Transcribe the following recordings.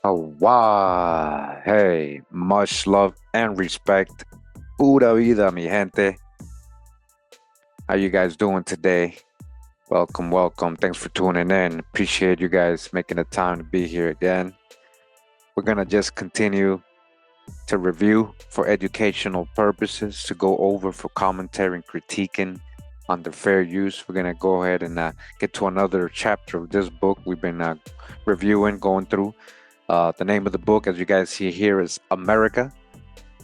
Wow. Hey, much love and respect. Pura vida, mi gente. How you guys doing today? Welcome, welcome. Thanks for tuning in. Appreciate you guys making the time to be here again. We're gonna just continue to review for educational purposes, to go over for commentary and critiquing on the fair use. We're gonna go ahead and get to another chapter of this book we've been reviewing, going through. The name of the book, as you guys see here, is America,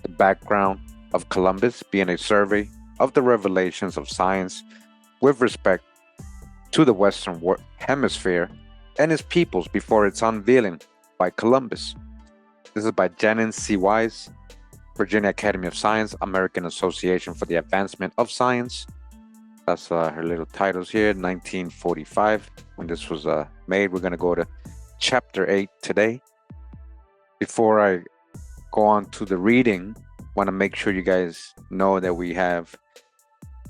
the Background of Columbus, being a survey of the revelations of science with respect to the Western Hemisphere and its peoples before its unveiling by Columbus. This is by Janin C. Wise, Virginia Academy of Science, American Association for the Advancement of Science. That's her little titles here, 1945, when this was made. We're going to go to Chapter 8 today. Before I go on to the reading, want to make sure you guys know that we have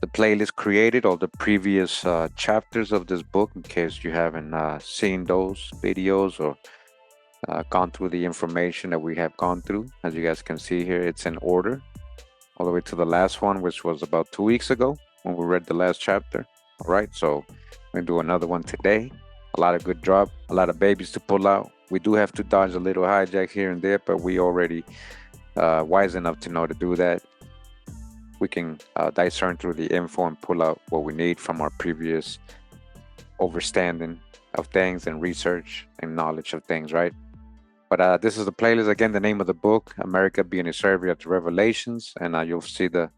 the playlist created, all the previous chapters of this book, in case you haven't seen those videos or gone through the information that we have gone through. As you guys can see here, it's in order all the way to the last one, which was about 2 weeks ago when we read the last chapter. All right, so we're going to do another one today. A lot of good drop, a lot of babies to pull out. We do have to dodge a little hijack here and there, but we already wise enough to know to do that. We can discern through the info and pull out what we need from our previous understanding of things and research and knowledge of things, right? But this is the playlist. Again, the name of the book, America Being a Survey of the Revelations, and you'll see the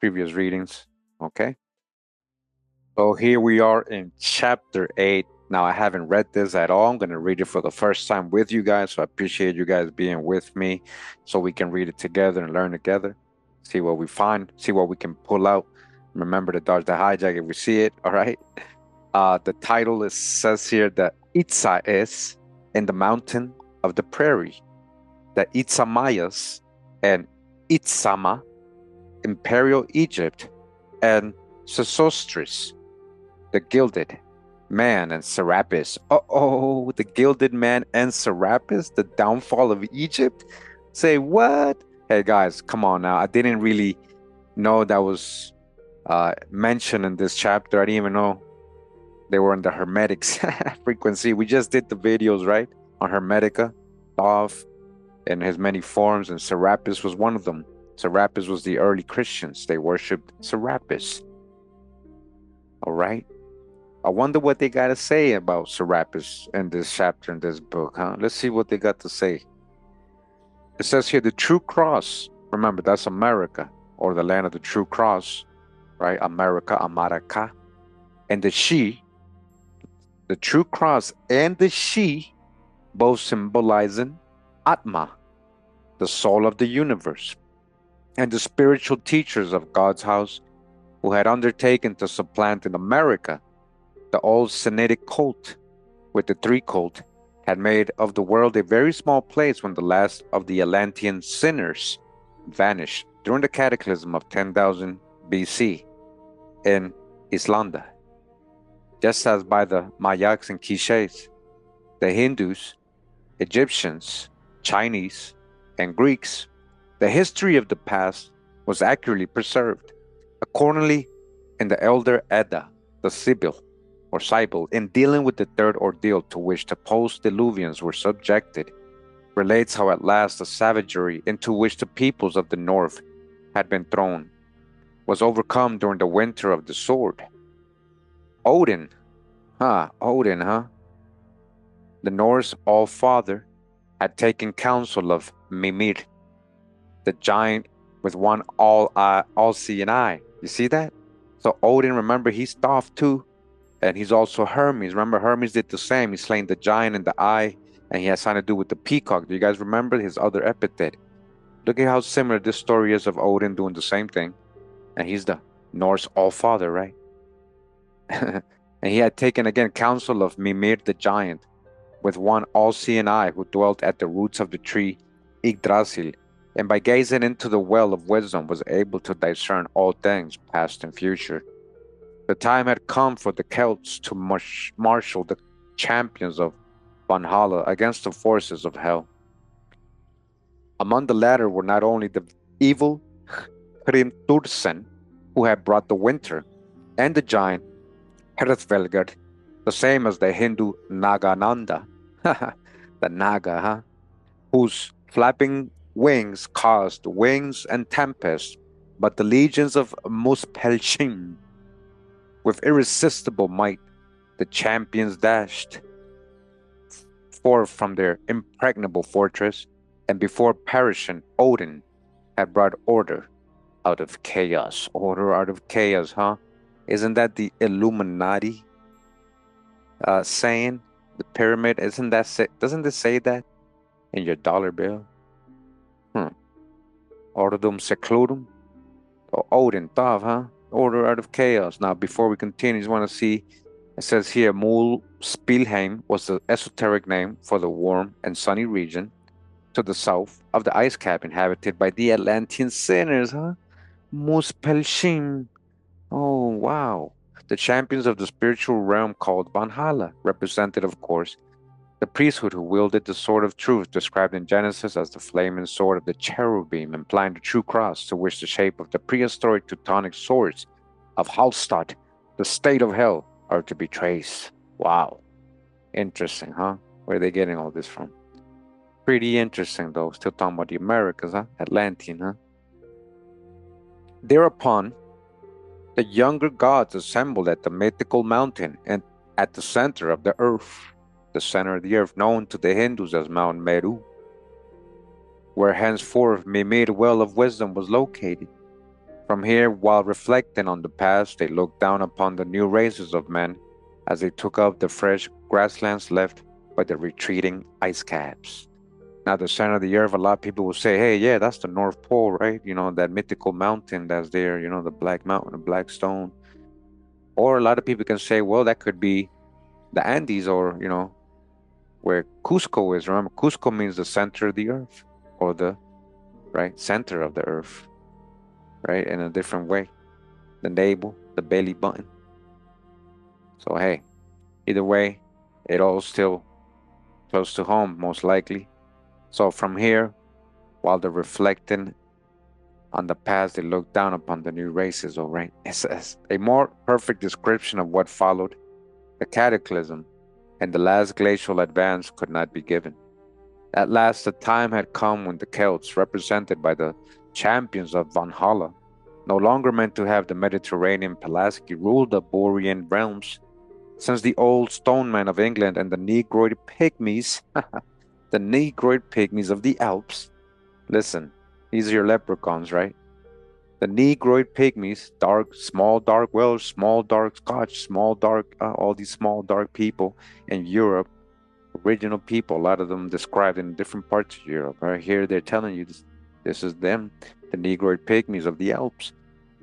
previous readings, okay? So here we are in Chapter 8. Now, I haven't read this at all. I'm going to read it for the first time with you guys, so I appreciate you guys being with me so we can read it together and learn together, see what we find, see what we can pull out. Remember to dodge the hijack if we see it, all right? The title says here that Itzaes in the mountain of the Prairie, the Itza-Mayas and Itzama, Imperial Egypt, and Sesostris, the Gilded Man and Serapis. Oh, the Gilded Man and Serapis, the downfall of Egypt? Say what? Hey guys, come on now. I didn't really know that was mentioned in this chapter. I didn't even know they were in the Hermetics frequency. We just did the videos, right? On Hermetica, Thoth, and his many forms, and Serapis was one of them. Serapis was the early Christians. They worshipped Serapis. All right. I wonder what they got to say about Serapis in this chapter in this book, huh? Let's see what they got to say. It says here, the true cross. Remember, that's America, or the land of the true cross, right? America, America. And the she, the true cross and the she, both symbolizing Atma, the soul of the universe, and the spiritual teachers of God's house who had undertaken to supplant in America the old Semitic cult, with the three cult, had made of the world a very small place when the last of the Atlantean sinners vanished during the cataclysm of 10,000 BC in Islanda. Just as by the Mayas and Quiches, the Hindus, Egyptians, Chinese, and Greeks, the history of the past was accurately preserved. Accordingly, in the Elder Edda, the Sibyl, or Sibyl, in dealing with the third ordeal to which the post-diluvians were subjected, relates how at last the savagery into which the peoples of the north had been thrown was overcome during the winter of the sword. Odin, the Norse All-Father, had taken counsel of Mimir, the giant with one all-seeing eye. You see that? So Odin, remember, he's Thoth too, and he's also Hermes. Remember, Hermes did the same. He slain the giant in the eye, and he has something to do with the peacock. Do you guys remember his other epithet? Look at how similar this story is of Odin doing the same thing, and he's the Norse All-Father, right? And he had taken again counsel of Mimir the giant, with one all-seeing eye, who dwelt at the roots of the tree Yggdrasil, and by gazing into the well of wisdom was able to discern all things, past and future. The time had come for the Celts to marshal the champions of Valhalla against the forces of hell. Among the latter were not only the evil Hrimtursen, who had brought the winter, and the giant Herthvelgard, the same as the Hindu Nagananda, the Naga, huh? Whose flapping wings caused winds and tempests, but the legions of Muspelshim, with irresistible might, the champions dashed forth from their impregnable fortress, and before perishing, Odin had brought order out of chaos. Order out of chaos, huh? Isn't that the Illuminati saying? The pyramid, isn't that doesn't it say that in your dollar bill? Ordum secludum. Oh, Odin, Tav, huh? Order out of chaos. Now, before we continue, just want to see, it says here, Mul Spilheim was the esoteric name for the warm and sunny region to the south of the ice cap inhabited by the Atlantean sinners, huh? Muspelshim. Oh, wow. The champions of the spiritual realm called Valhalla, represented, of course, the priesthood who wielded the sword of truth, described in Genesis as the flaming sword of the cherubim, implying the true cross, to which the shape of the prehistoric Teutonic swords of Hallstatt, the state of hell, are to be traced. Wow. Interesting, huh? Where are they getting all this from? Pretty interesting, though. Still talking about the Americas, huh? Atlantean, huh? Thereupon, the younger gods assembled at the mythical mountain and at the center of the earth, the center of the earth, known to the Hindus as Mount Meru, where henceforth Mimir Well of Wisdom was located. From here, while reflecting on the past, they looked down upon the new races of men as they took up the fresh grasslands left by the retreating ice caps. Now, the center of the earth, a lot of people will say, hey, yeah, that's the North Pole, right? You know, that mythical mountain that's there, you know, the Black Mountain, the Black Stone. Or a lot of people can say, well, that could be the Andes, or, you know, where Cusco is. Remember, Cusco means the center of the earth, or the, right, center of the earth, right, in a different way. The navel, the belly button. So, hey, either way, it all still close to home, most likely. So from here, while they're reflecting on the past, they look down upon the new races, all right? It's a more perfect description of what followed. The cataclysm and the last glacial advance could not be given. At last, the time had come when the Celts, represented by the champions of Valhalla, no longer meant to have the Mediterranean Pelasgi rule the Borean realms, since the old stone men of England and the Negroid pygmies, the Negroid pygmies of the Alps, listen, these are your leprechauns, right? The Negroid pygmies, dark, small, dark Welsh, small, dark Scotch, small, dark, all these small, dark people in Europe, original people, a lot of them described in different parts of Europe. Right here, they're telling you this is them, the Negroid pygmies of the Alps.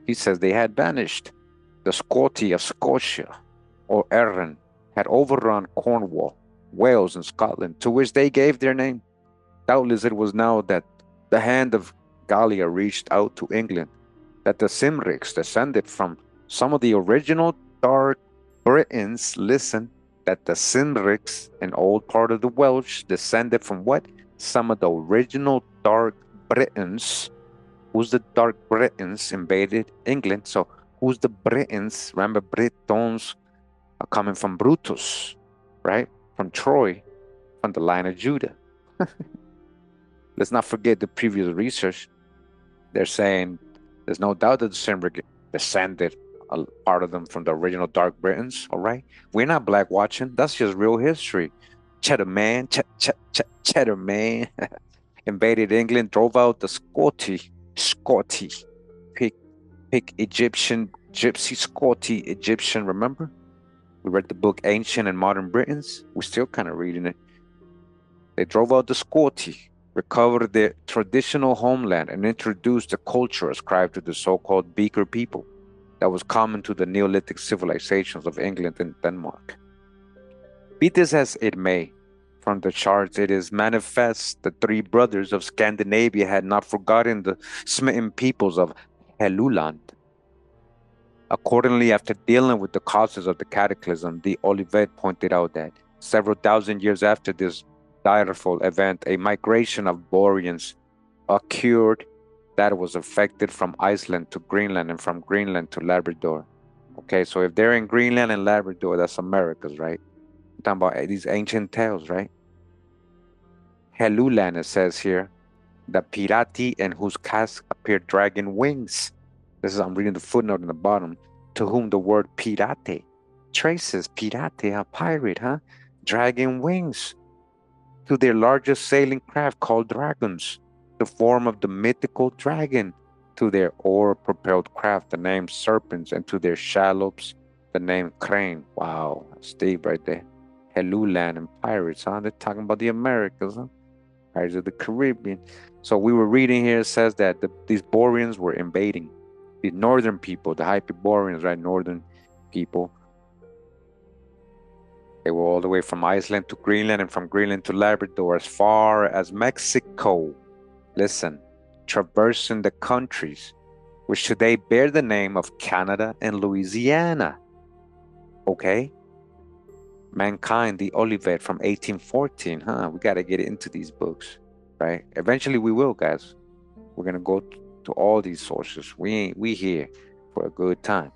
He says they had vanished. The Scoti of Scotia, or Erin, had overrun Cornwall, Wales, and Scotland, to which they gave their name. Doubtless it was now that the hand of Gallia reached out to England, that the Cymrics descended from some of the original Dark Britons. Listen, that the Cymrics, an old part of the Welsh, descended from what? Some of the original Dark Britons. Who's the Dark Britons invaded England? So who's the Britons? Remember, Britons are coming from Brutus, right? From Troy, from the line of Judah. Let's not forget the previous research. They're saying there's no doubt that the Cymric descended, a part of them, from the original Dark Britons, all right? We're not black watching. That's just real history. Cheddar man, Cheddar man invaded England, drove out the Scoti, pick Egyptian, Gypsy, Scoti, Egyptian, remember? We read the book Ancient and Modern Britons. We're still kind of reading it. They drove out the Scoti, recovered their traditional homeland, and introduced the culture ascribed to the so-called Beaker people that was common to the Neolithic civilizations of England and Denmark. Be this as it may, from the charts it is manifest the three brothers of Scandinavia had not forgotten the smitten peoples of Helluland. Accordingly, after dealing with the causes of the cataclysm, the Olivet pointed out that several thousand years after this direful event, a migration of Boreans occurred that was affected from Iceland to Greenland and from Greenland to Labrador. Okay, so if they're in Greenland and Labrador, that's Americas, right? I'm talking about these ancient tales, right? Helulan, it says here, the pirati in whose casque appeared dragon wings. I'm reading the footnote in the bottom, to whom the word pirate traces pirate, a pirate, huh? Dragon wings, to their largest sailing craft called dragons, the form of the mythical dragon, to their oar-propelled craft, the name serpents, and to their shallops, the name crane. Wow, Steve right there. Helulan and pirates, huh? They're talking about the Americas, huh? Pirates of the Caribbean. So we were reading here, it says that these Boreans were invading the northern people, the Hyperboreans, right? Northern people. They were all the way from Iceland to Greenland and from Greenland to Labrador, as far as Mexico. Listen, traversing the countries which today bear the name of Canada and Louisiana. Okay? Mankind, the Olivet from 1814, huh? We got to get into these books, right? Eventually we will, guys. We're going to go to all these sources. We here for a good time.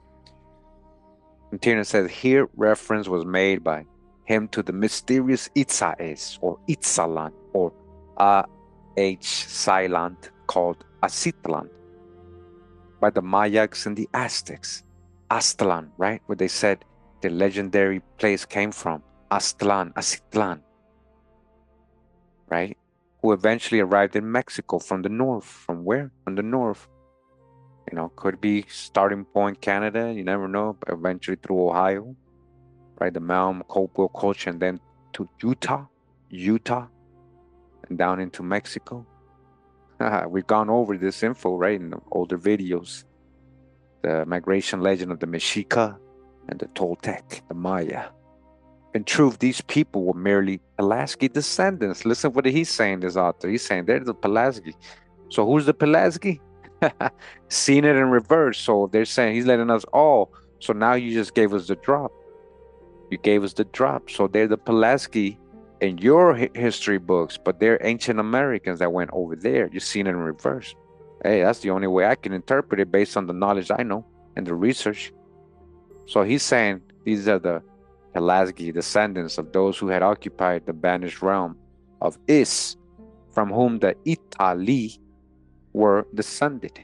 And Tiernan says, here reference was made by him to the mysterious Itzaes or Itzalan or Silent called Aztlan by the Mayas and the Aztecs. Aztlan, right? Where they said the legendary place came from. Aztlan, right? Who eventually arrived in Mexico from the north. From where? From the north. You know, could be starting point Canada, you never know, but eventually through Ohio, right? The Maum, Hopewell culture, and then to Utah, and down into Mexico. We've gone over this info, right, in the older videos. The migration legend of the Mexica and the Toltec, the Maya. In truth, these people were merely Pulaski descendants. Listen what he's saying, this author. He's saying they're the Pulaski. So who's the Pulaski? Seen it in reverse. So they're saying he's letting us all. So now you just gave us the drop. You gave us the drop. So they're the Pulaski in your history books, but they're ancient Americans that went over there. You've seen it in reverse. Hey, that's the only way I can interpret it based on the knowledge I know and the research. So he's saying these are the Pulaski descendants of those who had occupied the banished realm of Is, from whom the Itali were descended.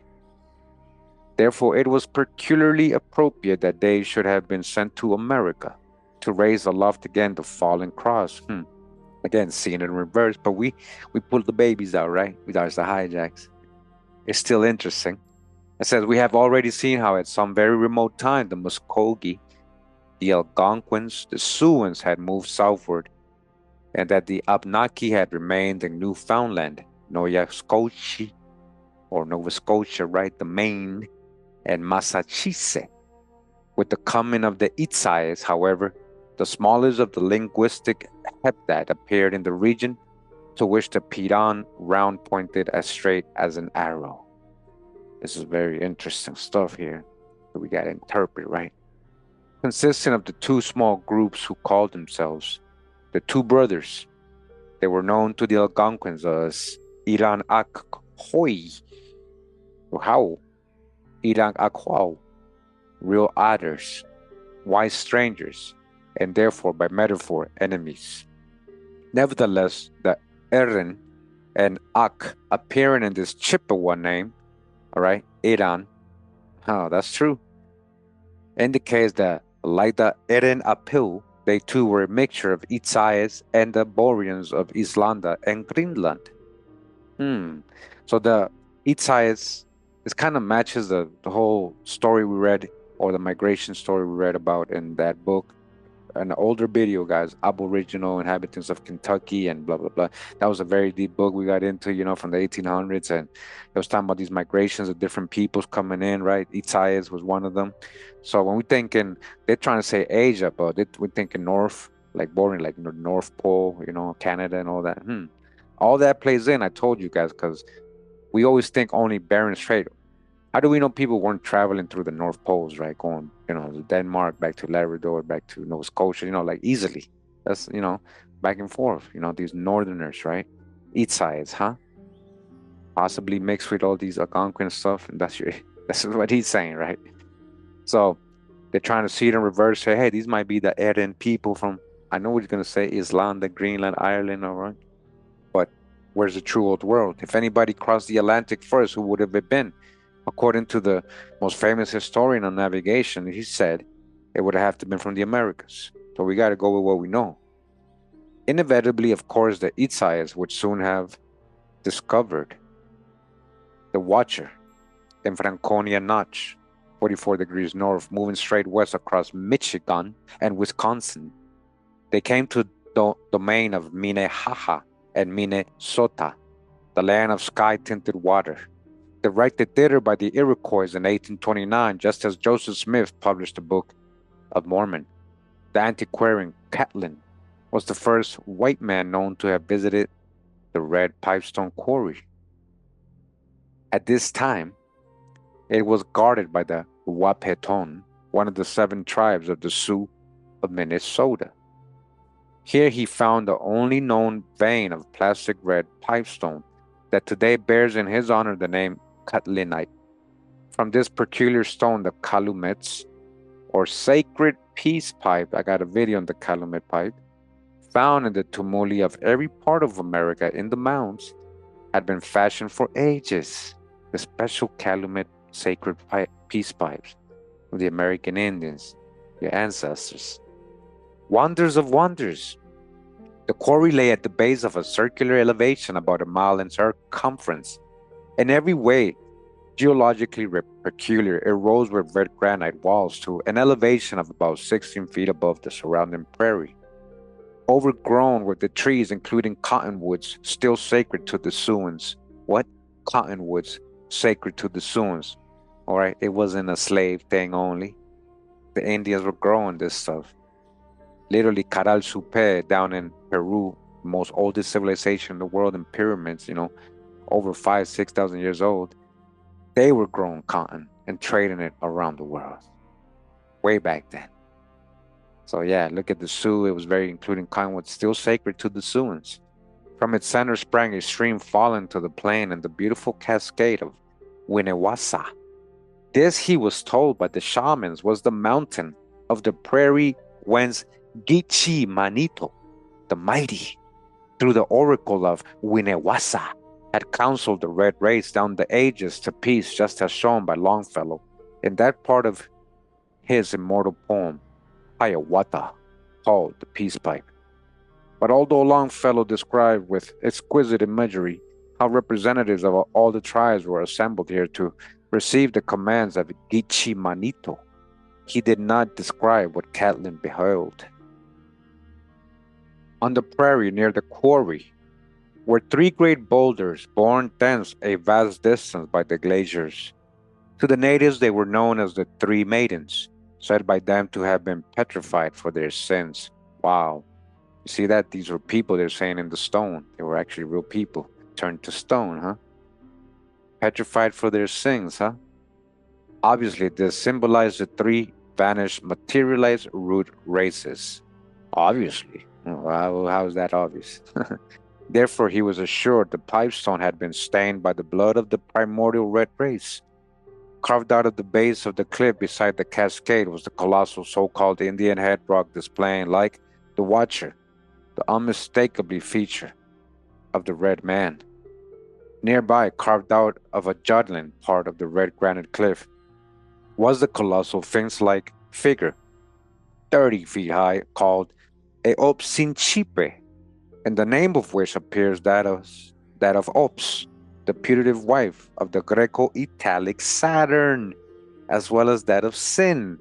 Therefore, it was peculiarly appropriate that they should have been sent to America to raise aloft again the fallen cross. Again, seeing it in reverse, but we pulled the babies out, right? We dodged the hijacks. It's still interesting. It says, we have already seen how at some very remote time the Muskogee, the Algonquins, the Siouans had moved southward, and that the Abnaki had remained in Newfoundland, Nova Scotia, or Nova Scotia, right, the Maine, and Massachusetts. With the coming of the Itzaes, however, the smallest of the linguistic heptad appeared in the region, to which the Piran round pointed as straight as an arrow. This is very interesting stuff here that we got to interpret, right? Consisting of the two small groups who called themselves the two brothers. They were known to the Algonquins as Iran Akhoi, or how Iran Akhwao, real others, wise strangers, and therefore by metaphor enemies. Nevertheless, the Erin and Ak appearing in this Chippewa name, all right, Iran, that's true, indicates that like the Erin Apil, they too were a mixture of Itzaes and the Boreans of Islanda and Greenland. So the Itzaes, this kind of matches the whole story we read, or the migration story we read about in that book, an older video, guys, Aboriginal Inhabitants of Kentucky and blah, blah, blah. That was a very deep book we got into, from the 1800s. And it was talking about these migrations of different peoples coming in, right? Itzaes was one of them. So when we're thinking, they're trying to say Asia, but we're thinking North, like boring, like North Pole, Canada and all that. All that plays in, I told you guys, because we always think only Bering Strait. How do we know people weren't traveling through the North Poles, right? Going, to Denmark, back to Labrador, back to Nova Scotia, like easily. That's, back and forth, these northerners, right? Itzaes, huh? Possibly mixed with all these Algonquin stuff. And that's what he's saying, right? So they're trying to see it in reverse, say, hey, these might be the Eden people from, I know what he's going to say, Islanda, Greenland, Ireland, all right? But where's the true old world? If anybody crossed the Atlantic first, who would have it been? According to the most famous historian on navigation, he said it would have to been from the Americas. So we got to go with what we know. Inevitably, of course, the Itzaes would soon have discovered the Watcher in Franconia Notch, 44 degrees north, moving straight west across Michigan and Wisconsin. They came to the domain of Minnehaha and Minnesota, the land of sky-tinted water. Directed thither by the Iroquois in 1829, just as Joseph Smith published the Book of Mormon. The antiquarian Catlin was the first white man known to have visited the Red Pipestone Quarry. At this time, it was guarded by the Wahpeton, one of the 7 tribes of the Sioux of Minnesota. Here he found the only known vein of plastic red pipestone that today bears in his honor the name Catlinite. From this peculiar stone, the calumets, or sacred peace pipe, I got a video on the calumet pipe, found in the tumuli of every part of America in the mounds, had been fashioned for ages. The special calumet sacred peace pipes of the American Indians, your ancestors. Wonders of wonders. The quarry lay at the base of a circular elevation about a mile in circumference. In every way, geologically peculiar, it rose with red granite walls to an elevation of about 16 feet above the surrounding prairie. Overgrown with the trees, including cottonwoods, still sacred to the Siouans. What? Cottonwoods, sacred to the Siouans. All right, it wasn't a slave thing only. The Indians were growing this stuff. Literally, Caral Supe down in Peru, the most oldest civilization in the world, and pyramids, over 5,000-6,000 years old. They were growing cotton and trading it around the world way back then. So yeah, look at the Sioux. It was very including cottonwood, still sacred to the Siouans. From its center sprang a stream falling to the plain and the beautiful cascade of Winnewasa. This, he was told by the shamans, was the mountain of the prairie whence Itza-Mayas, the mighty, through the oracle of Winnewasa, had counseled the red race down the ages to peace, just as shown by Longfellow in that part of his immortal poem, Hiawatha, called the Peace Pipe. But although Longfellow described with exquisite imagery how representatives of all the tribes were assembled here to receive the commands of Itza-Mayas, he did not describe what Catlin beheld. On the prairie near the quarry were 3 great boulders borne thence a vast distance by the glaciers. To the natives they were known as the 3 maidens, said by them to have been petrified for their sins. Wow. You see that? These were people they're saying in the stone. They were actually real people turned to stone, huh? Petrified for their sins, huh? Obviously, this symbolized the 3 vanished materialized root races. Obviously. How is that obvious? Therefore, he was assured the pipestone had been stained by the blood of the primordial red race. Carved out of the base of the cliff beside the cascade was the colossal so-called Indian head rock displaying, like the Watcher, the unmistakably feature of the red man. Nearby, carved out of a jutland part of the red granite cliff, was the colossal sphinx-like figure, 30 feet high, called a Opsinchipe, and the name of which appears that of Ops, the putative wife of the Greco-Italic Saturn, as well as that of Sin.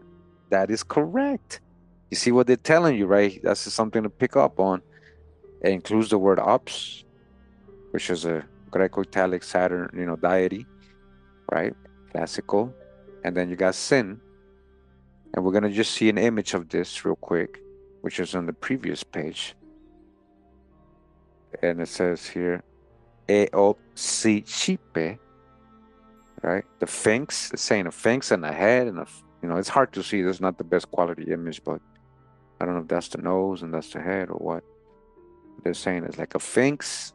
That is correct. You see what they're telling you, right? That's something to pick up on. It includes the word Ops, which is a Greco-Italic Saturn, deity, right? Classical. And then you got Sin. And we're going to just see an image of this real quick, which is on the previous page. And it says here, Eopsichipe, right? The Sphinx, it's saying a Sphinx and a head, and it's hard to see. This is not the best quality image, but I don't know if that's the nose and that's the head or what. They're saying it's like a sphinx,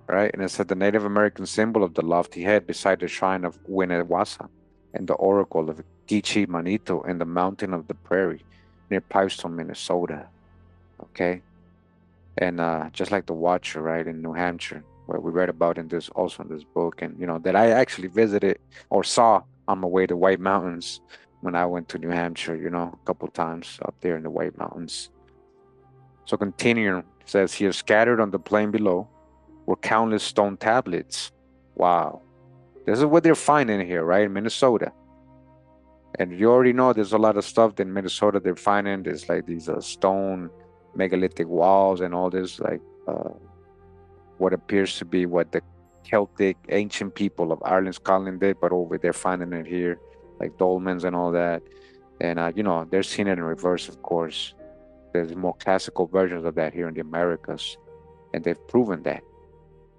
right? And it said the Native American symbol of the lofty head beside the shrine of Winnewaza and the oracle of Gichi Manito in the mountain of the Prairie near Pipestone, Minnesota. Okay. And just like the Watcher, right, in New Hampshire, where we read about in this also in this book, and that I actually visited or saw on my way to White Mountains when I went to New Hampshire, a couple times up there in the White Mountains. So continuing, it says here, scattered on the plain below were countless stone tablets. Wow. This is what they're finding here, right, in Minnesota. And you already know there's a lot of stuff in Minnesota they're finding. There's like these stone megalithic walls and all this, like what appears to be what the Celtic ancient people of Ireland, Scotland did, but over there finding it here, like dolmens and all that. And, they're seeing it in reverse, of course. There's more classical versions of that here in the Americas, and they've proven that.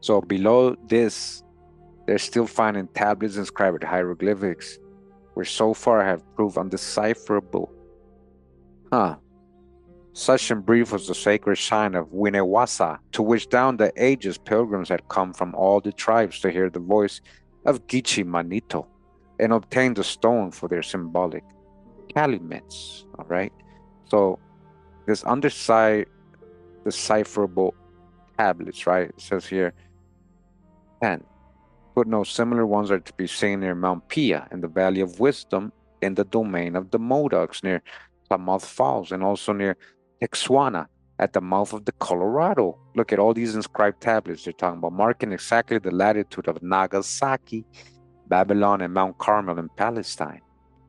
So below this, they're still finding tablets inscribed with hieroglyphics, which so far have proved undecipherable. Huh. Such in brief was the sacred shrine of Winnewaza, to which down the ages pilgrims had come from all the tribes to hear the voice of Gichi Manito and obtain the stone for their symbolic calumets. All right. So this undecipherable tablets, right? It says here 10. Footnote, similar ones are to be seen near Mount Pia in the Valley of Wisdom in the domain of the Modocs near Klamath Falls and also near Texwana at the mouth of the Colorado. Look at all these inscribed tablets they're talking about, marking exactly the latitude of Nagasaki, Babylon, and Mount Carmel in Palestine.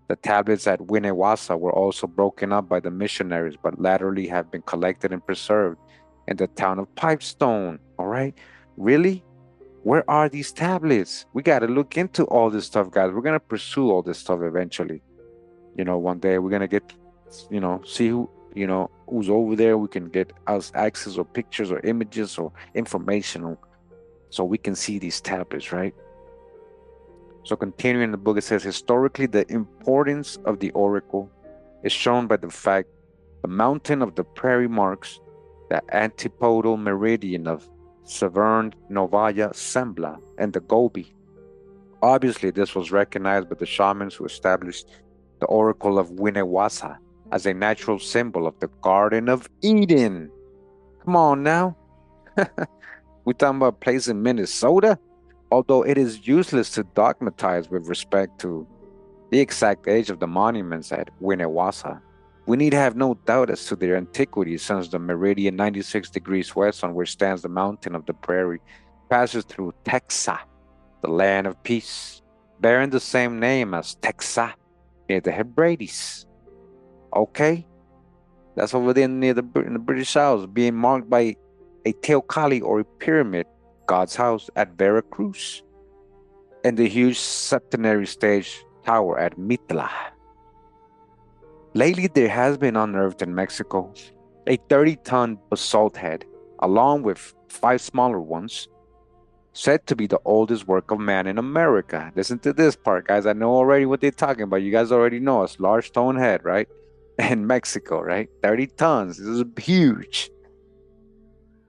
The tablets at Winnewaza were also broken up by the missionaries, but latterly have been collected and preserved in the town of Pipestone. All right? Really? Where are these tablets? We got to look into all this stuff, guys. We're going to pursue all this stuff eventually. One day we're going to get, see who's over there. We can get us access or pictures or images or information so we can see these tablets, right? So continuing the book, it says, historically, the importance of the oracle is shown by the fact the mountain of the Prairie marks the antipodal meridian of Severn, Novaya Zembla, and the Gobi. Obviously, this was recognized by the shamans who established the oracle of Winnewaza as a natural symbol of the Garden of Eden. Come on now. We're talking about a place in Minnesota? Although it is useless to dogmatize with respect to the exact age of the monuments at Winnewaza, we need have no doubt as to their antiquity, since the meridian 96 degrees west on which stands the mountain of the Prairie passes through Texas, the land of peace, bearing the same name as Texas near the Hebrides. Okay? That's over there near in the British Isles, being marked by a teocalli or a pyramid, God's house at Veracruz, and the huge septenary stage tower at Mitla. Lately, there has been unearthed in Mexico a 30-ton basalt head, along with 5 smaller ones, said to be the oldest work of man in America. Listen to this part, guys. I know already what they're talking about. You guys already know it's large stone head, right? In Mexico, right? 30 tons. This is huge.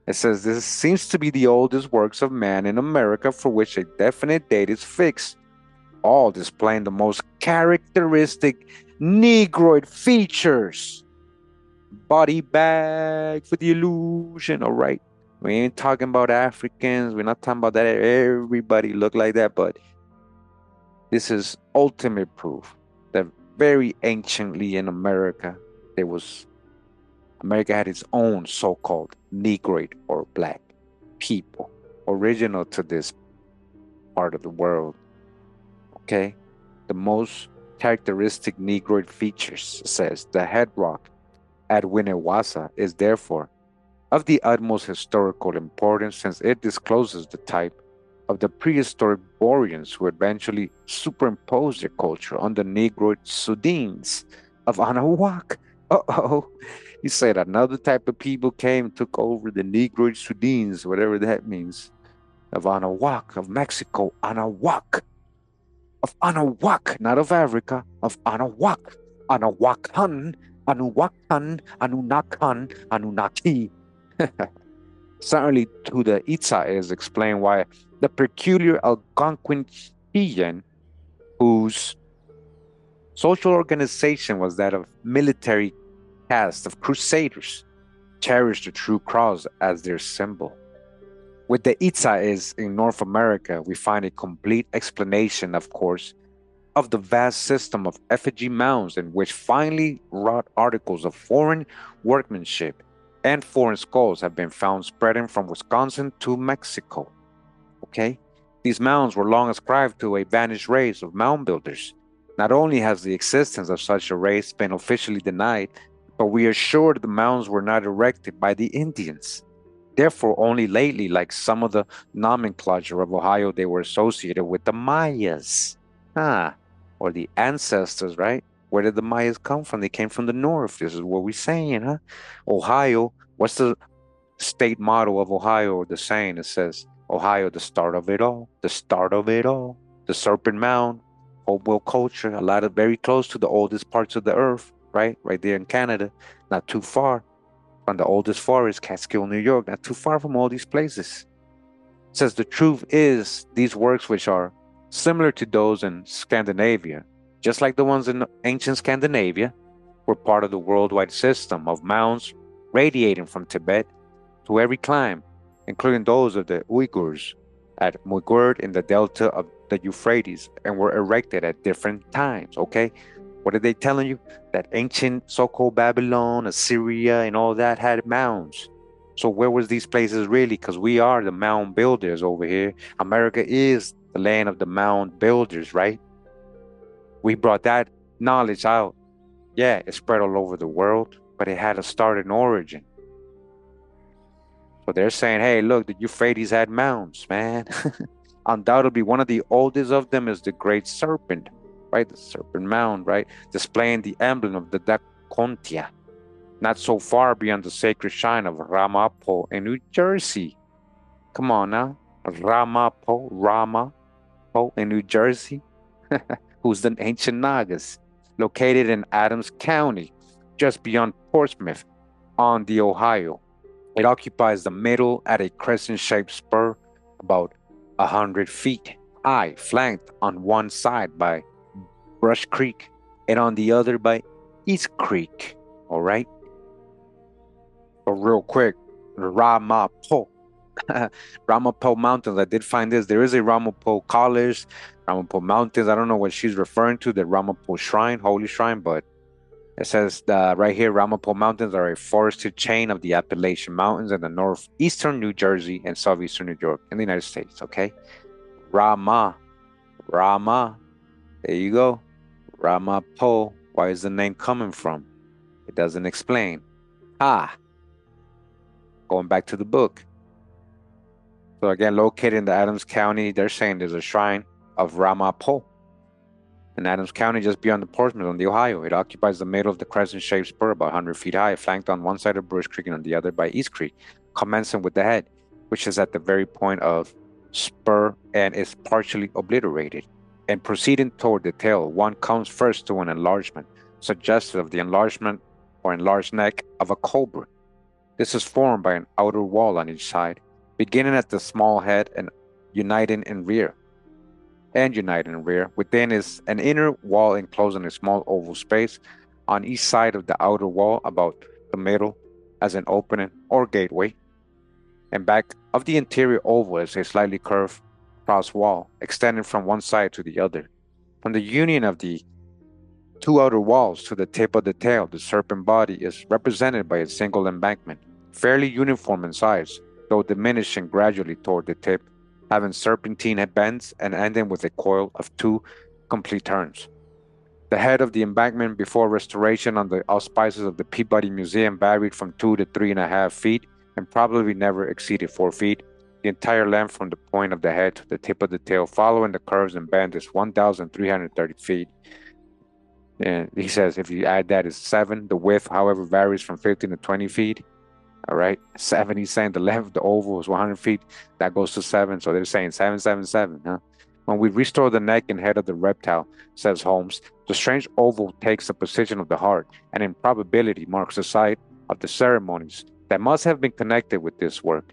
It says this seems to be the oldest works of man in America for which a definite date is fixed, all displaying the most characteristic Negroid features. Body bag for the illusion, all right? We ain't talking about Africans. We're not talking about that everybody look like that, but this is ultimate proof that very anciently in America, America had its own so-called Negroid or black people, original to this part of the world. Okay? The most characteristic Negroid features, says the head rock at Winnewaza, is therefore of the utmost historical importance, since it discloses the type of the prehistoric Boreans who eventually superimposed their culture on the Negroid Sudines of Anahuac. Uh-oh. He said another type of people came and took over the Negroid Sudines, whatever that means, of Anahuac, of Mexico, Anahuac, of Anahuac, not of Africa, of Anahuac, Anahuacan, Anuwakan, Anunakan, Anunnaki. Certainly to the Itzaes explain why the peculiar Algonquin Chilean, whose social organization was that of military caste of crusaders, cherished the true cross as their symbol. With the Itzaes in North America, we find a complete explanation, of course, of the vast system of effigy mounds in which finely wrought articles of foreign workmanship and foreign skulls have been found spreading from Wisconsin to Mexico. Okay? These mounds were long ascribed to a vanished race of mound builders. Not only has the existence of such a race been officially denied, but we are sure the mounds were not erected by the Indians. Therefore, only lately, like some of the nomenclature of Ohio, they were associated with the Mayas. Or the ancestors, right? Where did the Mayas come from? They came from the north. This is what we're saying, huh? Ohio, what's the state motto of Ohio, or the saying? It says, Ohio, the start of it all, the start of it all. The Serpent Mound, Hopewell culture, a lot of very close to the oldest parts of the earth, right? Right there in Canada, not too far from the oldest forest, Catskill, New York, not too far from all these places. It says the truth is these works, which are similar to those in Scandinavia, just like the ones in ancient Scandinavia, were part of the worldwide system of mounds radiating from Tibet to every clime, including those of the Uyghurs at Mughur in the delta of the Euphrates, and were erected at different times. Okay, what are they telling you? That ancient so-called Babylon, Assyria, and all that had mounds. So where was these places really? Because we are the mound builders over here. America is the land of the mound builders, right? We brought that knowledge out. Yeah, it spread all over the world, but it had a start and origin. So they're saying, hey, look, the Euphrates had mounds, man. Undoubtedly, one of the oldest of them is the Great Serpent, right? The Serpent Mound, right? Displaying the emblem of the Dacontia, not so far beyond the sacred shrine of Ramapo in New Jersey. Come on now. Ramapo in New Jersey, who's the ancient Nagas, located in Adams County, just beyond Portsmouth on the Ohio. It occupies the middle at a crescent-shaped spur about 100 feet high, flanked on one side by Brush Creek and on the other by East Creek. All right? But real quick, Ramapo. Ramapo Mountains. I did find this. There is a Ramapo College, Ramapo Mountains. I don't know what she's referring to, the Ramapo Shrine, Holy Shrine, but it says right here, Ramapo Mountains are a forested chain of the Appalachian Mountains in the northeastern New Jersey and southeastern New York in the United States, okay? Rama, there you go. Ramapo, where is the name coming from? It doesn't explain. Going back to the book. So again, located in the Adams County, they're saying there's a shrine of Ramapo in Adams County, just beyond the Portsmouth on the Ohio. It occupies the middle of the crescent-shaped spur, about 100 feet high, flanked on one side of Brush Creek and on the other by East Creek, commencing with the head, which is at the very point of spur and is partially obliterated. And proceeding toward the tail, one comes first to an enlargement, suggestive of the enlargement or enlarged neck of a cobra. This is formed by an outer wall on each side, beginning at the small head and uniting in rear. Within is an inner wall enclosing a small oval space on each side of the outer wall, about the middle, as an opening or gateway. And back of the interior oval is a slightly curved cross wall, extending from one side to the other. From the union of the two outer walls to the tip of the tail, the serpent body is represented by a single embankment, fairly uniform in size, though diminishing gradually toward the tip, having serpentine bends and ending with a coil of two complete turns. The head of the embankment before restoration on the auspices of the Peabody Museum varied from 2 to 3.5 feet and probably never exceeded 4 feet. The entire length from the point of the head to the tip of the tail following the curves and bend is 1,330 feet. And he says if you add that is 7. The width, however, varies from 15 to 20 feet. All right, 7, he's saying the length of the oval is 100 feet. That goes to 7. So they're saying 777, huh? When we restore the neck and head of the reptile, says Holmes, The strange oval takes the position of the heart and in probability marks the site of the ceremonies that must have been connected with this work.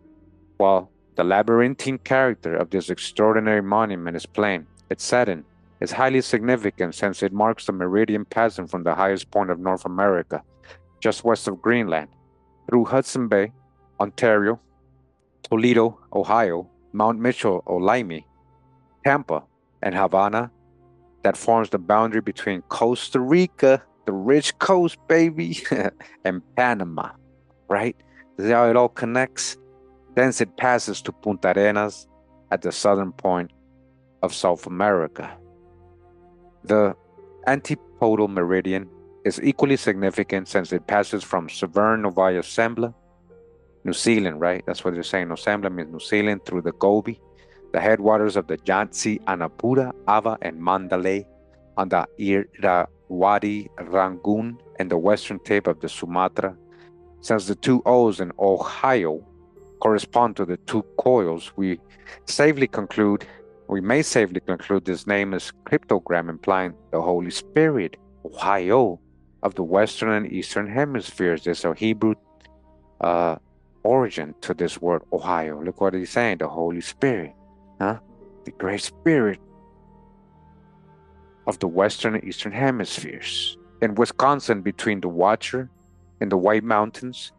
While the labyrinthine character of this extraordinary monument is plain, its setting is highly significant since it marks the meridian passing from the highest point of North America, just west of Greenland, through Hudson Bay, Ontario, Toledo, Ohio, Mount Mitchell, Olamie, Tampa, and Havana, that forms the boundary between Costa Rica, the rich coast, baby, and Panama, right? This is how it all connects. Thence it passes to Punta Arenas at the southern point of South America. The antipodal meridian is equally significant since it passes from Severn, Novaya Zembla, New Zealand, right? That's what they're saying. Zembla means New Zealand, through the Gobi, the headwaters of the Yangtze, Annapurna, Ava, and Mandalay, on the Irrawaddy, Rangoon, and the western tip of the Sumatra. Since the two O's in Ohio correspond to the two coils, we may safely conclude this name is cryptogram implying the Holy Spirit, Ohio, of the Western and Eastern hemispheres. There's a Hebrew origin to this word, Ohio. Look what he's saying, the Holy Spirit, huh? The Great Spirit of the Western and Eastern hemispheres. In Wisconsin, between the Watcher in the White Mountains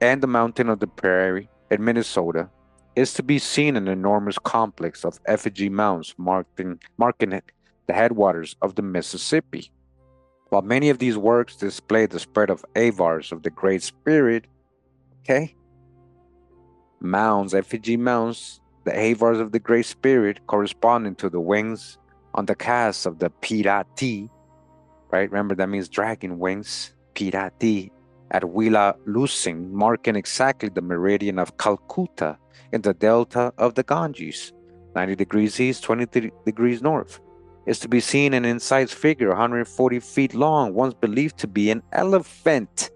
and the mountain of the Prairie in Minnesota, is to be seen an enormous complex of effigy mounds marking the headwaters of the Mississippi. While many of these works display the spread of avars of the Great Spirit, okay, mounds, effigy mounds, the avars of the Great Spirit corresponding to the wings on the cast of the Pirati, right? Remember, that means dragon wings, Pirati, at Willa Lusing, marking exactly the meridian of Calcutta in the delta of the Ganges, 90 degrees east, 23 degrees north, is to be seen an incised figure 140 feet long, once believed to be an elephant.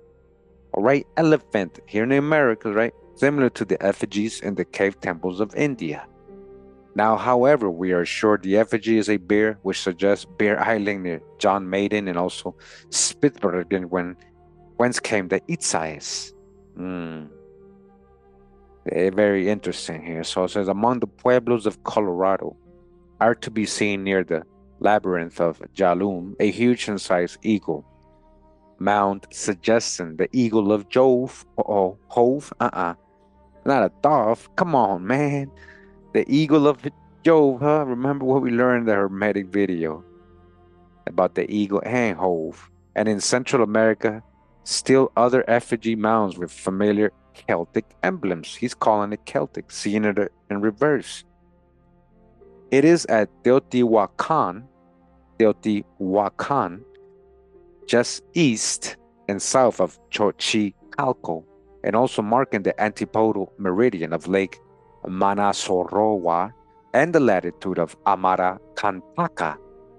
All right, elephant here in the Americas, right? Similar to the effigies in the cave temples of India. Now, however, we are sure the effigy is a bear, which suggests Bear Island near John Maiden and also Spitsbergen, whence came the Itzaes. Very interesting here. So it says, among the pueblos of Colorado are to be seen near the labyrinth of Jalum a huge incised eagle mound suggesting the eagle of Jove. Hove? Not a dove. Come on, man. The eagle of Jove, huh? Remember what we learned in the Hermetic video about the eagle and Hove. And in Central America, still other effigy mounds with familiar Celtic emblems. He's calling it Celtic, seeing it in reverse. It is at Teotihuacan, just east and south of Xochicalco, and also marking the antipodal meridian of Lake Manasorowa and the latitude of Amarakantaka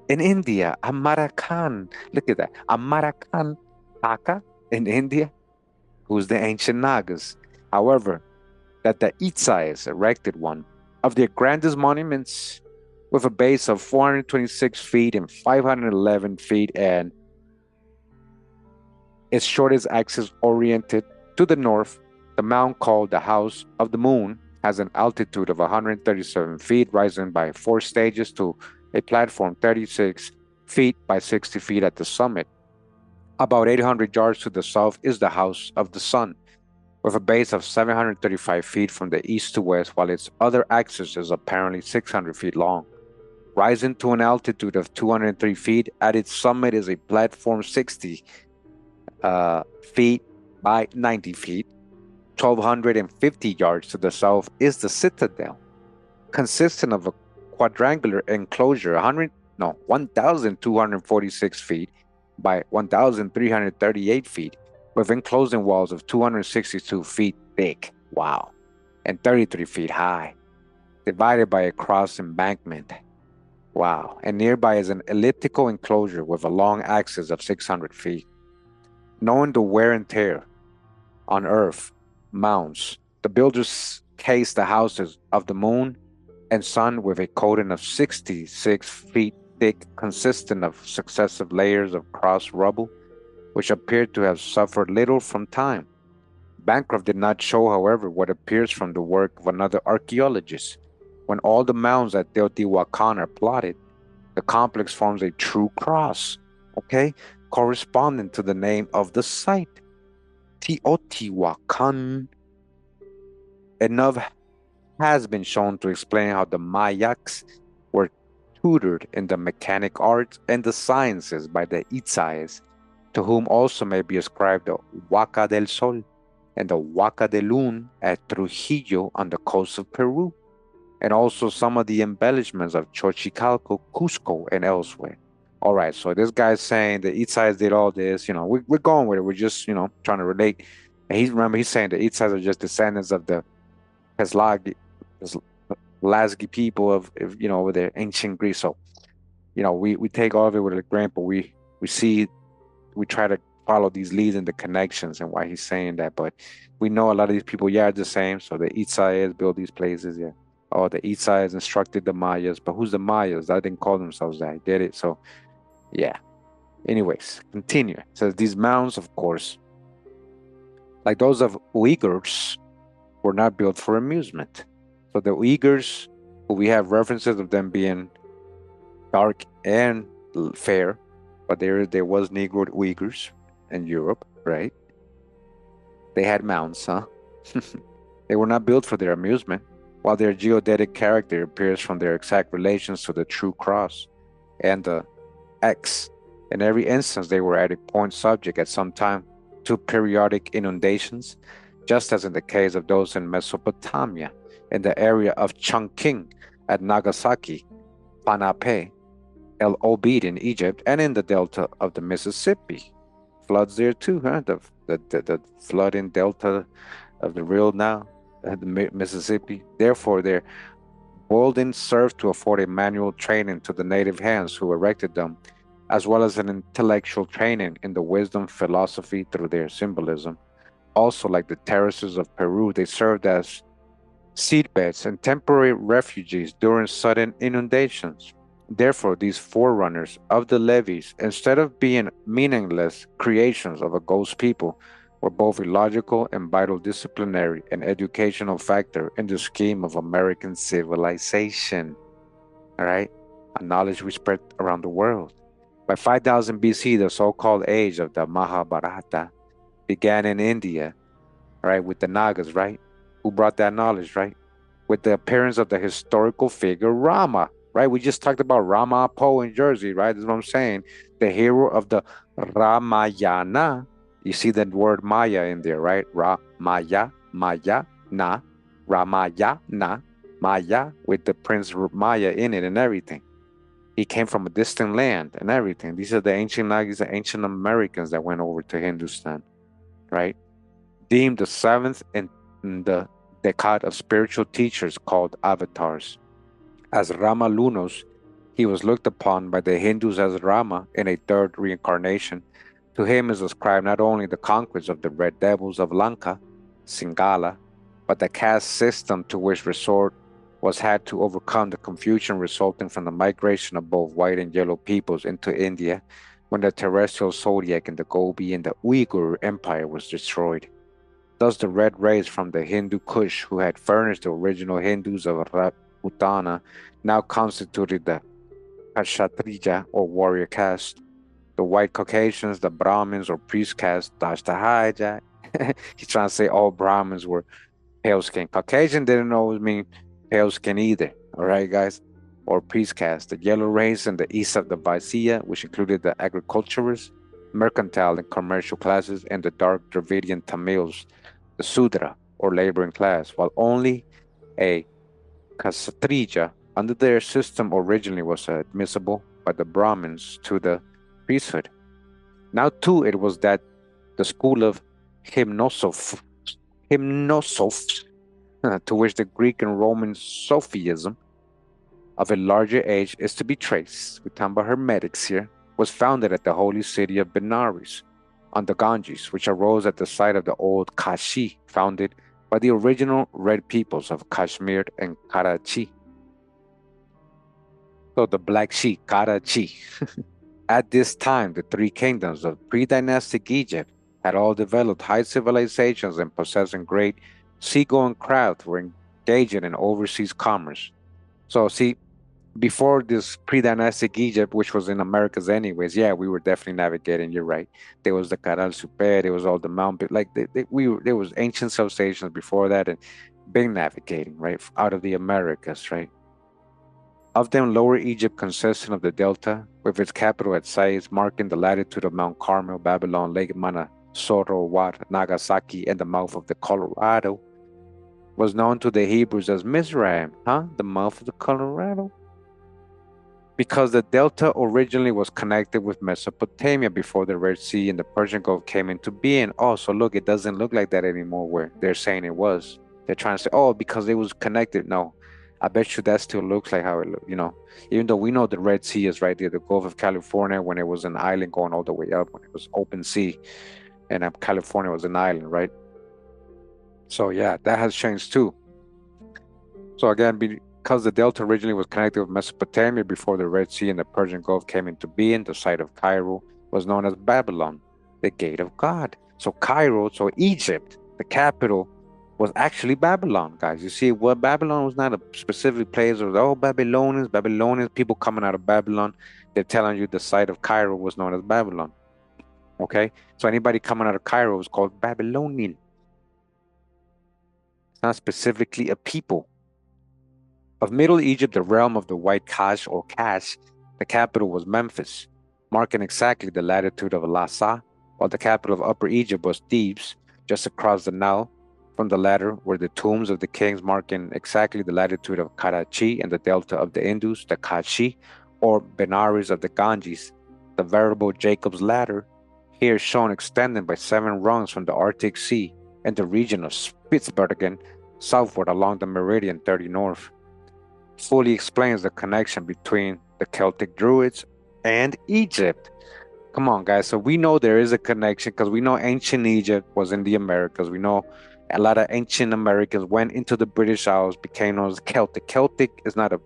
in India. Amarakan, look at that. Amarakantaka in India, who's the ancient Nagas. However, that the Itzaes erected one of their grandest monuments with a base of 426 feet and 511 feet and its shortest axis oriented to the north. The mound called the House of the Moon has an altitude of 137 feet, rising by 4 stages to a platform 36 feet by 60 feet at the summit. About 800 yards to the south is the House of the Sun, with a base of 735 feet from the east to west, while its other axis is apparently 600 feet long. Rising to an altitude of 203 feet, at its summit is a platform 60 feet by 90 feet. 1,250 yards to the south is the citadel, consisting of a quadrangular enclosure 1,246 feet by 1,338 feet, with enclosing walls of 262 feet thick, wow, and 33 feet high, divided by a cross embankment, wow, and nearby is an elliptical enclosure with a long axis of 600 feet. Knowing the wear and tear on Earth mounds, the builders cased the houses of the Moon and Sun with a coating of 66 feet thick, consistent of successive layers of cross rubble, which appeared to have suffered little from time. Bancroft did not show, however, what appears from the work of another archaeologist. When all the mounds at Teotihuacan are plotted, the complex forms a true cross, okay, corresponding to the name of the site, Teotihuacan. Enough has been shown to explain how the Mayaks were tutored in the mechanic arts and the sciences by the Itzaes, to whom also may be ascribed the Huaca del Sol and the Huaca de Lun at Trujillo on the coast of Peru, and also some of the embellishments of Xochicalco, Cusco, and elsewhere. All right, so this guy's saying the Itzaes did all this. We're going with it. We're just, trying to relate. And he's saying the Itzaes are just descendants of the Peslagi, Lasgi people of over there, ancient Greece. So, we take all of it with a grain, but we try to follow these leads and the connections and why he's saying that. But we know a lot of these people, are the same. So the Itzaes built these places, yeah. Oh, the Itzaes instructed the Mayas, but who's the Mayas? They didn't call themselves that. They did it. So, yeah. Anyways, continue. It says these mounds, of course, like those of Uyghurs, were not built for amusement. So the Uyghurs, we have references of them being dark and fair, but there was Negro Uyghurs in Europe, right? They had mounds, huh? They were not built for their amusement, while their geodetic character appears from their exact relations to the true cross and the X. In every instance, they were at a point subject at some time to periodic inundations, just as in the case of those in Mesopotamia, in the area of Chongqing at Nagasaki, Panape, El Obeid in Egypt, and in the delta of the Mississippi. Floods there too, huh? The flooding delta of the real now, the Mississippi. Therefore, their buildings served to afford a manual training to the native hands who erected them, as well as an intellectual training in the wisdom philosophy through their symbolism. Also, like the terraces of Peru, they served as seedbeds and temporary refuges during sudden inundations. Therefore, these forerunners of the levees, instead of being meaningless creations of a ghost people, were both a logical and vital disciplinary and educational factor in the scheme of American civilization. All right? A knowledge we spread around the world. By 5000 BC, the so-called age of the Mahabharata began in India, right, with the Nagas, right? Who brought that knowledge, right? With the appearance of the historical figure Rama, right? We just talked about Rama Poe in Jersey, right? That's what I'm saying. The hero of the Ramayana. You see the word Maya in there, right? Maya, na, Ramayana, Maya, with the Prince Maya in it and everything. He came from a distant land and everything. These are the ancient Nagis, the ancient Americans that went over to Hindustan, right? Deemed the seventh in the decade of spiritual teachers called avatars. As Rama Lunos, he was looked upon by the Hindus as Rama in a third reincarnation. To him is ascribed not only the conquest of the red devils of Lanka, Singala, but the caste system to which resort was had to overcome the confusion resulting from the migration of both white and yellow peoples into India when the terrestrial zodiac in the Gobi and the Uyghur Empire was destroyed. Thus the red race from the Hindu Kush, who had furnished the original Hindus of Rajputana, now constituted the Kshatriya or warrior caste. The white Caucasians, the Brahmins or priest caste, dodged the hijack. He's trying to say all Brahmins were pale skin. Caucasian didn't always mean pale skin either. All right, guys? Or priest caste. The yellow race in the east of the Vaisya, which included the agriculturists, mercantile and commercial classes, and the dark Dravidian Tamils, the Sudra or laboring class, while only a Kshatriya under their system originally was admissible by the Brahmins to the priesthood. Now, too, it was that the school of Hymnosoph, to which the Greek and Roman Sophism of a larger age is to be traced, we're talking about Hermetics here, was founded at the holy city of Benares on the Ganges, which arose at the site of the old Kashi, founded by the original red peoples of Kashmir and Karachi. So the Black Sea, Karachi. At this time, the three kingdoms of pre-dynastic Egypt had all developed high civilizations and possessing great seagoing craft were engaging in overseas commerce. So see, before this pre-dynastic Egypt, which was in Americas anyways, yeah, we were definitely navigating. You're right. There was the Canal Super, there was all the Mount, like there was ancient civilizations before that, and been navigating right out of the Americas, right. Of them, Lower Egypt consisted of the delta, with its capital at Sais, marking the latitude of Mount Carmel, Babylon, Lake Mana, Sorowar, Nagasaki, and the mouth of the Colorado, was known to the Hebrews as Mizraim, the mouth of the Colorado, because the delta originally was connected with Mesopotamia before the Red Sea and the Persian Gulf came into being. Oh, so look, it doesn't look like that anymore where they're saying it was. They're trying to say, oh, because it was connected. No, I bet you that still looks like how it looked, even though we know the Red Sea is right there, the Gulf of California, when it was an island going all the way up, when it was open sea, and California was an island, right? So yeah, that has changed too. So again, because the delta originally was connected with Mesopotamia before the Red Sea and the Persian Gulf came into being, the site of Cairo was known as Babylon, the gate of God. So Cairo, so Egypt, the capital, was actually Babylon, guys. You see, what Babylon was not a specific place. It was, oh, Babylonians, people coming out of Babylon. They're telling you the site of Cairo was known as Babylon. Okay? So anybody coming out of Cairo was called Babylonian. It's not specifically a people. Of Middle Egypt, the realm of the White Cash or Cash, the capital was Memphis, marking exactly the latitude of Lhasa, while the capital of Upper Egypt was Thebes, just across the Nile. From the latter were the tombs of the kings, marking exactly the latitude of Karachi and the delta of the Indus, the Kashi, or Benares of the Ganges, the veritable Jacob's ladder, here shown extending by 7 rungs from the Arctic Sea and the region of Spitsbergen southward along the meridian 30 north, fully explains the connection between the Celtic Druids and Egypt. Come on, guys. So we know there is a connection because we know ancient Egypt was in the Americas. We know a lot of ancient Americans went into the British Isles, became known as Celtic. Celtic is not a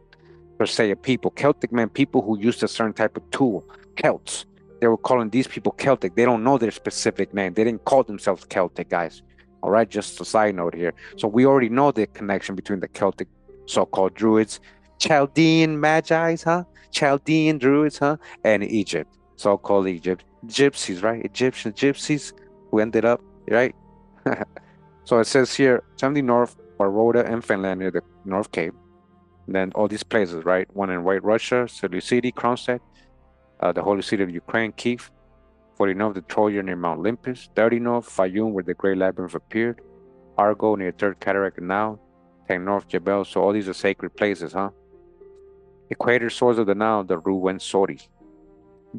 per se a people. Celtic meant people who used a certain type of tool. Celts. They were calling these people Celtic. They don't know their specific name. They didn't call themselves Celtic, guys. All right, just a side note here. So we already know the connection between the Celtic so-called Druids, Chaldean Magi's, Chaldean Druids, and Egypt, so-called Egypt. Gypsies, right? Egyptian gypsies who ended up, right? So it says here, 70 North, Baroda, and Finland near the North Cape. And then all these places, right? One in White Russia, Seleucidi, Kronstadt, the holy city of Ukraine, Kiev. 40 North, the Trojan near Mount Olympus. 30 North, Fayum, where the Great Labyrinth appeared. Argo near Third Cataract Now. 10 North, Jebel. So all these are sacred places, Equator, source of the Nile, the Ruwenzori.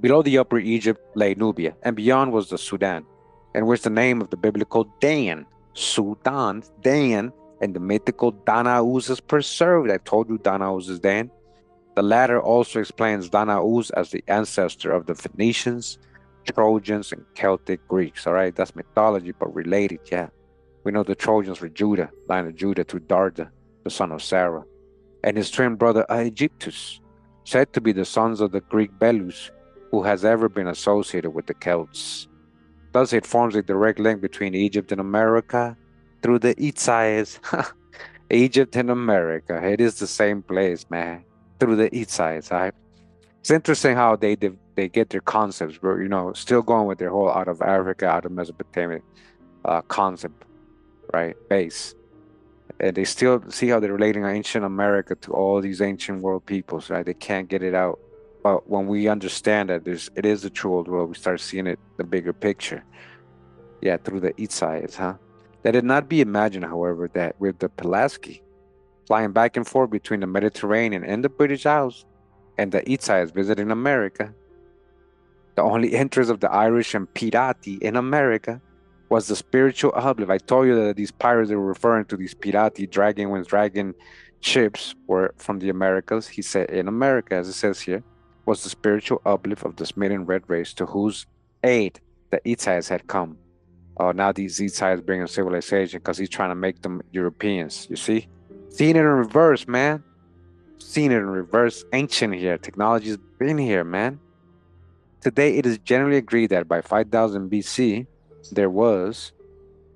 Below the Upper Egypt lay Nubia, and beyond was the Sudan, in which the name of the biblical Dan, Sudan, Dan, and the mythical Danaus is preserved. I told you Danaus is Dan. The latter also explains Danaus as the ancestor of the Phoenicians, Trojans, and Celtic Greeks. All right, that's mythology, but related, yeah. We know the Trojans were Judah, line of Judah, to Darda, the son of Sarah, and his twin brother Aegyptus, said to be the sons of the Greek Belus, who has ever been associated with the Celts. Thus, it forms a direct link between Egypt and America through the Itzaes. Egypt and America, it is the same place, man. Through the Itzaes, right? It's interesting how they get their concepts, but still going with their whole out of Africa, out of Mesopotamia concept, right? Base. And they still see how they're relating ancient America to all these ancient world peoples, right? They can't get it out. But when we understand that it is the true old world, we start seeing it, the bigger picture. Yeah, through the Itzaes, Let it not be imagined, however, that with the Pulaski flying back and forth between the Mediterranean and the British Isles, and the Itzaes visiting America, the only interest of the Irish and Pirati in America was the spiritual uplift. I told you that these pirates they were referring to, these Pirati dragon ships, were from the Americas. He said in America, as it says here, was the spiritual uplift of the smitten red race to whose aid the Itzaes had come. Oh, now these Itzaes bring in civilization because he's trying to make them Europeans. You see? Seeing it in reverse, man. seen it in reverse. Ancient here. Technology's been here, man. Today, it is generally agreed that by 5000 BC, there was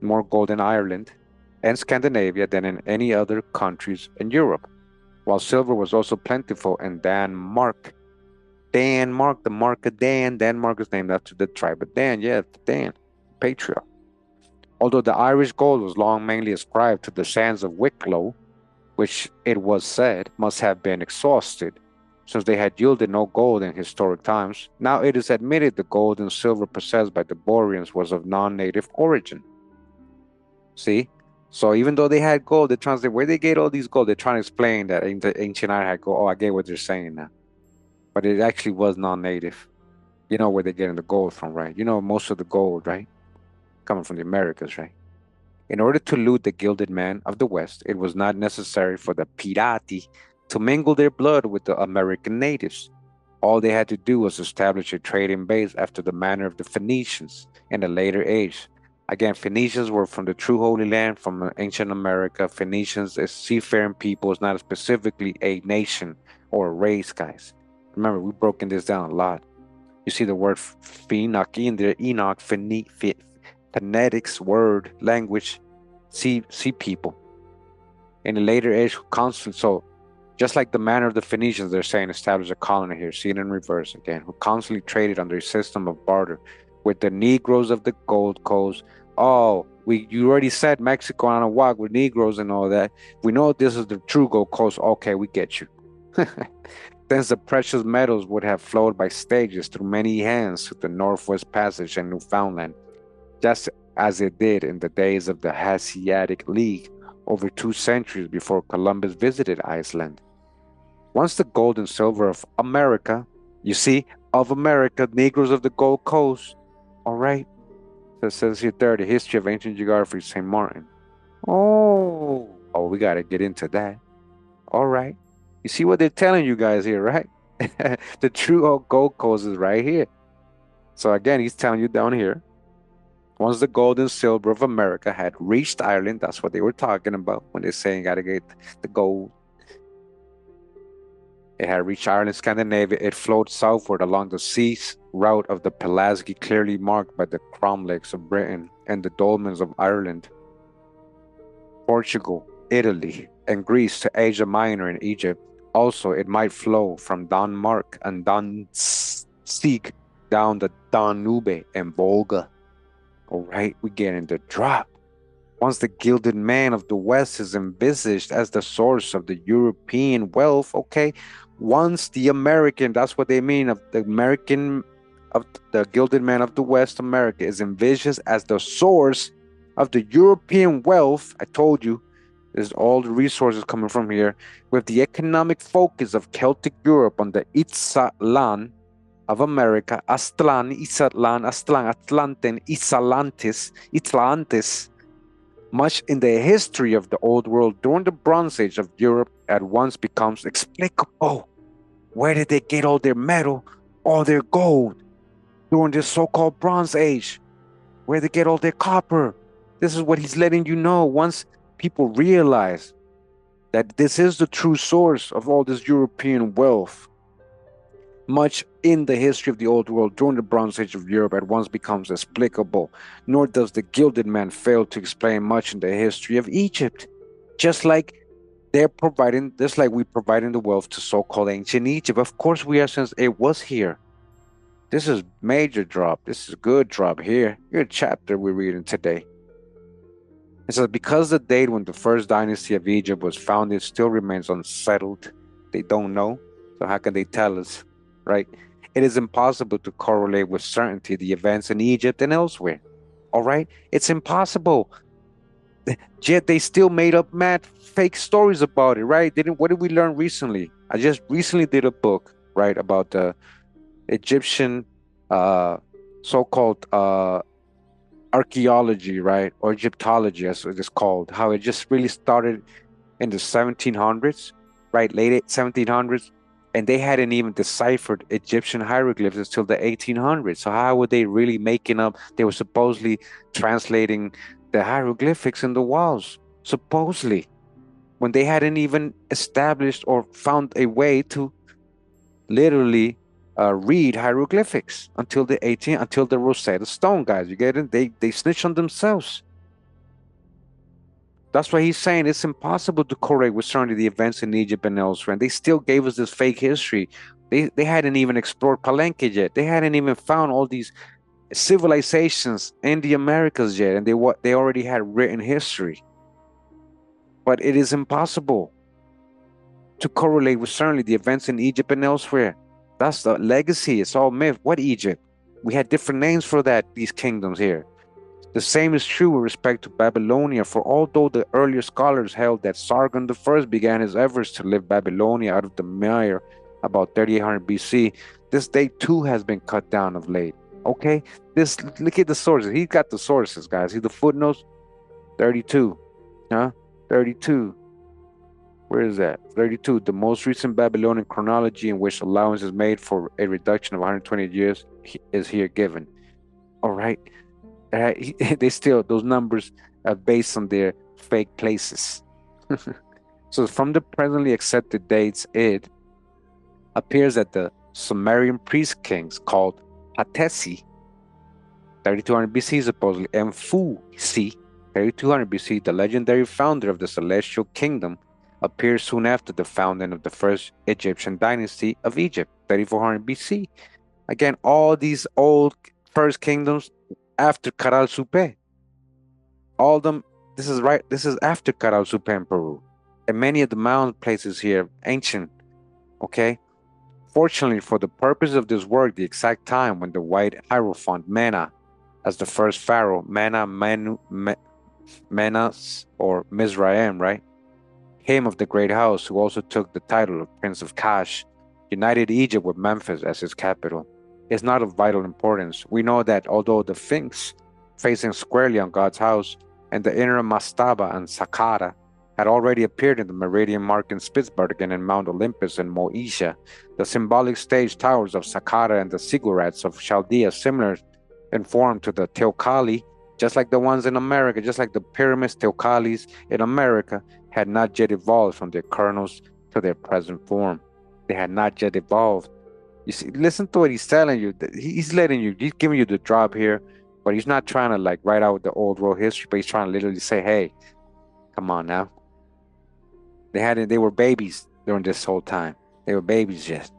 more gold in Ireland and Scandinavia than in any other countries in Europe, while silver was also plentiful in Denmark. Denmark, the mark of Dan. Denmark is named after the tribe of Dan. Yeah, Dan, patriarch. Although the Irish gold was long mainly ascribed to the sands of Wicklow, which it was said must have been exhausted, since they had yielded no gold in historic times. Now it is admitted the gold and silver possessed by the Boreans was of non-native origin. See? So even though they had gold, they're trying to say, where they get all these gold? They're trying to explain that ancient Ireland had gold. Oh, I get what they're saying now. But it actually was non-native. You know where they're getting the gold from, right? You know most of the gold, right? Coming from the Americas, right? In order to loot the Gilded Man of the West, it was not necessary for the pirati to mingle their blood with the American natives. All they had to do was establish a trading base after the manner of the Phoenicians in a later age. Again, Phoenicians were from the true Holy Land, from ancient America. Phoenicians is seafaring people, it's not specifically a nation or a race, guys. Remember, we've broken this down a lot. You see the word Phenaki in there, Enoch, phonetics, word, language, sea people. In a later age, constant. So, just like the manner of the Phoenicians, they're saying establish a colony here. See it in reverse again. Who constantly traded under a system of barter with the Negroes of the Gold Coast. Oh, you already said Mexico on a walk with Negroes and all that. We know this is the true Gold Coast. Okay, we get you. Since the precious metals would have flowed by stages through many hands to the Northwest Passage and Newfoundland, just as it did in the days of the Hanseatic League over 2 centuries before Columbus visited Iceland. Once the gold and silver of America, you see, of America, Negroes of the Gold Coast, all right? So it says here there, the history of ancient geography, St. Martin. Oh, we got to get into that. All right. You see what they're telling you guys here, right? The true Gold Coast is right here. So again, he's telling you down here, once the gold and silver of America had reached Ireland, that's what they were talking about when they're saying gotta get the gold. It had reached Ireland, Scandinavia. It flowed southward along the sea route of the Pelasgi, clearly marked by the cromlechs of Britain and the dolmens of Ireland, Portugal, Italy, and Greece to Asia Minor and Egypt. Also, it might flow from Denmark and Danzig down the Danube and Volga. All right, we get in the drop. Once the Gilded Man of the West is envisaged as the source of the European wealth, okay, once the American, that's what they mean, of the American, of the Gilded Man of the West, America, is envisaged as the source of the European wealth, I told you, there's all the resources coming from here, with the economic focus of Celtic Europe on the Itzatlan of America, Aztlan, Itzatlan, Aztlan, Atlanten, Itlantis, much in the history of the Old World during the Bronze Age of Europe at once becomes explicable. Where did they get all their metal, all their gold during this so-called Bronze Age? Where did they get all their copper? This is what he's letting you know. Once people realize that this is the true source of all this European wealth, much in the history of the Old World during the Bronze Age of Europe at once becomes explicable, nor does the Gilded Man fail to explain much in the history of Egypt. Just like we're providing the wealth to so-called ancient Egypt. Of course we are, since it was here. This is major drop. This is good drop here. Good chapter we're reading today. It says, because the date when the first dynasty of Egypt was founded still remains unsettled, they don't know. So how can they tell us? Right? It is impossible to correlate with certainty the events in Egypt and elsewhere. All right? It's impossible. Yet they still made up mad fake stories about it, right? What did we learn recently? I just recently did a book, right, about the Egyptian so-called archaeology, right, or Egyptology as it is called, how it just really started in the 1700s, right, late 1700s, and they hadn't even deciphered Egyptian hieroglyphs until the 1800s. So how were they really making up? They were supposedly translating the hieroglyphics in the walls, supposedly. when they hadn't even established or found a way to literally read hieroglyphics until the Rosetta Stone, guys. You get it? They snitch on themselves. That's why he's saying it's impossible to correlate with certainty the events in Egypt and elsewhere. And they still gave us this fake history. They hadn't even explored Palenque yet. They hadn't even found all these civilizations in the Americas yet, and they already had written history. But it is impossible to correlate with certainly the events in Egypt and elsewhere. That's the legacy. It's all myth. What Egypt? We had different names for these kingdoms here. The same is true with respect to Babylonia, for although the earlier scholars held that Sargon I began his efforts to lift Babylonia out of the mire about 3800 BC, this date too has been cut down of late. Okay, look at the sources. He got the sources, guys. See the footnotes? 32, huh? 32. Where is that? 32. The most recent Babylonian chronology in which allowance is made for a reduction of 120 years is here given. All right. They still, those numbers are based on their fake places. So from the presently accepted dates, it appears that the Sumerian priest kings called Patesi, 3200 BC supposedly, and Fu-Si, 3200 BC, the legendary founder of the celestial kingdom, appears soon after the founding of the first Egyptian dynasty of Egypt, 3400 BC. Again, all these old first kingdoms after Caral Supe. All of them, this is after Caral Supe in Peru. And many of the mound places here, ancient, okay? Fortunately, for the purpose of this work, the exact time when the white hierophant Mena, as the first pharaoh, Menas, or Mizraim, right? Him of the great house, who also took the title of Prince of Kash, united Egypt with Memphis as its capital, is not of vital importance. We know that although the Sphinx, facing squarely on God's house, and the inner mastaba and Saqqara had already appeared in the meridian mark in Spitzbergen and Mount Olympus in Moesia, the symbolic stage towers of Saqqara and the ziggurats of Chaldea, similar in form to the Teocalli, just like the ones in America, just like the pyramids, Teocallis in America, had not yet evolved from their kernels to their present form. They had not yet evolved. You see, listen to what he's telling you. He's letting you, he's giving you the drop here, but he's not trying to like write out the old world history, but he's trying to literally say, hey, come on now. They were babies during this whole time. They were babies yet.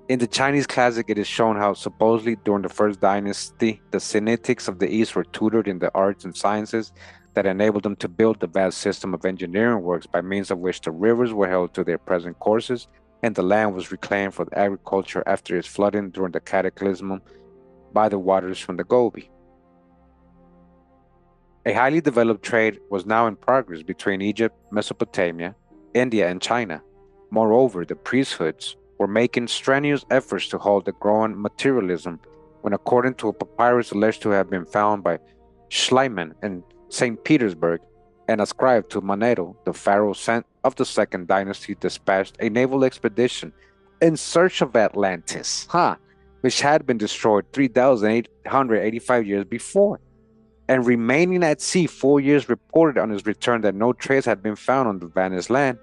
In the Chinese classic, it is shown how supposedly during the first dynasty, the Sinitics of the East were tutored in the arts and sciences that enabled them to build the vast system of engineering works by means of which the rivers were held to their present courses and the land was reclaimed for agriculture after its flooding during the cataclysm by the waters from the Gobi. A highly developed trade was now in progress between Egypt, Mesopotamia, India, and China. Moreover, the priesthoods were making strenuous efforts to halt the growing materialism when, according to a papyrus alleged to have been found by Schliemann in St. Petersburg and ascribed to Manetho, the pharaoh of the second dynasty, dispatched a naval expedition in search of Atlantis, which had been destroyed 3,885 years before. And remaining at sea 4 years, reported on his return that no trace had been found on the vanished land.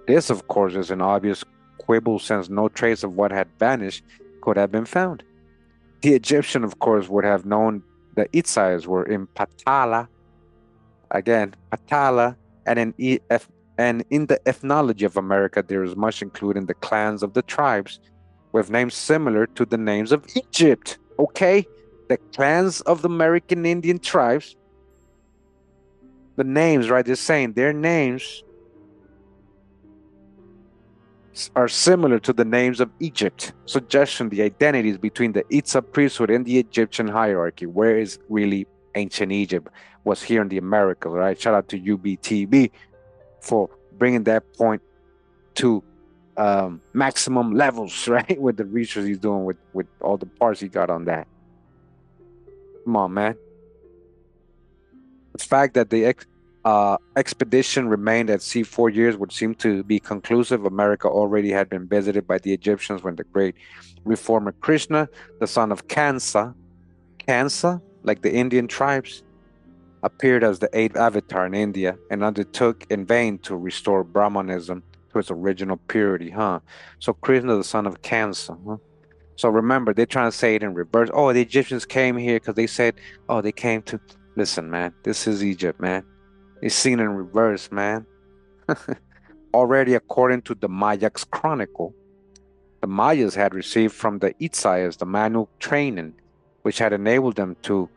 This, of course, is an obvious quibble, since no trace of what had vanished could have been found. The Egyptian, of course, would have known the Itzaes were in Patala, again, Patala, and in the ethnology of America, there is much including the clans of the tribes with names similar to the names of Egypt, okay? The clans of the American Indian tribes, the names, right? They're saying their names are similar to the names of Egypt, suggesting the identities between the Itza priesthood and the Egyptian hierarchy. Where is really ancient Egypt? Was here in the Americas, right? Shout out to UBTB for bringing that point to maximum levels, right? With the research he's doing with all the parts he got on that. Come on, man. The fact that the expedition remained at sea 4 years would seem to be conclusive. America already had been visited by the Egyptians when the great reformer Krishna, the son of Kansa, like the Indian tribes, appeared as the eighth avatar in India and undertook in vain to restore Brahmanism to its original purity, huh? So Krishna, the son of Cancer, huh? So remember, they're trying to say it in reverse. Oh, the Egyptians came here because they said, oh, they came to. Listen, man, this is Egypt, man. It's seen in reverse, man. Already, according to the Mayas Chronicle, the Mayas had received from the Itzaes the manual training, which had enabled them to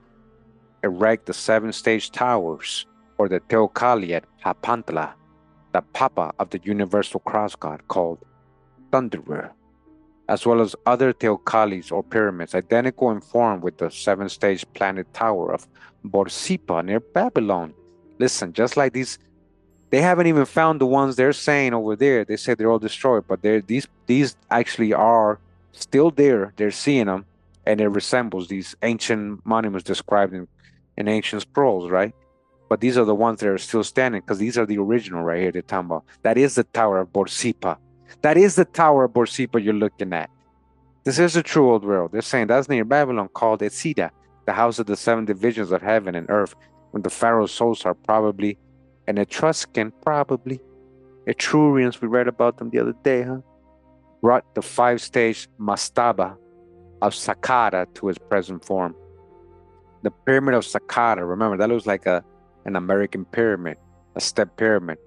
erect the seven-stage towers, or the Teocalli at Papantla, the Papa of the universal cross god called Thunderer, as well as other Teocallis or pyramids, identical in form with the seven-stage planet tower of Borsippa near Babylon. Listen, just like these, they haven't even found the ones they're saying over there. They say they're all destroyed, but these actually are still there. They're seeing them, and it resembles these ancient monuments described in ancient scrolls, right? But these are the ones that are still standing because these are the original right here. They're talking about. That is the Tower of Borsippa. That is the Tower of Borsippa you're looking at. This is the true old world. They're saying that's near Babylon, called Itzida, the house of the seven divisions of heaven and earth, when the pharaoh's souls are probably an Etruscan, probably Etrurians. We read about them the other day, huh? Brought the five-stage mastaba of Saqqara to its present form. The pyramid of Saqqara, remember, that looks like an American pyramid, a step pyramid.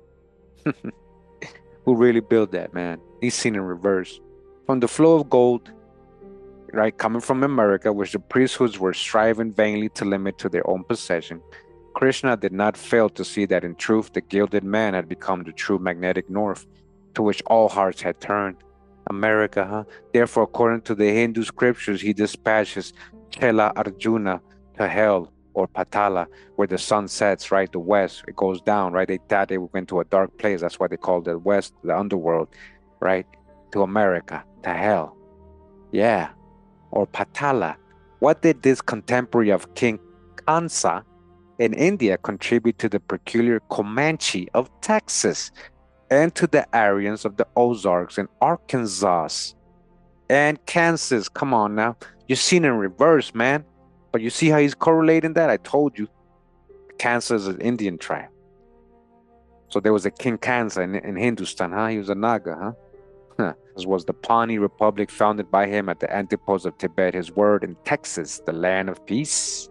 Who really built that, man? He's seen in reverse. From the flow of gold, right, coming from America, which the priesthoods were striving vainly to limit to their own possession, Krishna did not fail to see that in truth the gilded man had become the true magnetic north, to which all hearts had turned. America, huh? Therefore, according to the Hindu scriptures, he dispatches Chela Arjuna to hell or Patala, where the sun sets, right? The west, it goes down, right? They thought they went to a dark place. That's why they called it west, the underworld, right? To America, to hell. Yeah. Or Patala. What did this contemporary of King Kansa in India contribute to the peculiar Comanche of Texas and to the Aryans of the Ozarks in Arkansas and Kansas? Come on now. You're seeing in reverse, man. But you see how he's correlating that? I told you. Kansas is an Indian tribe. So there was a King Kansa in Hindustan, huh? He was a Naga, huh? This was the Pawnee Republic founded by him at the antipodes of Tibet, his word in Texas, the land of peace.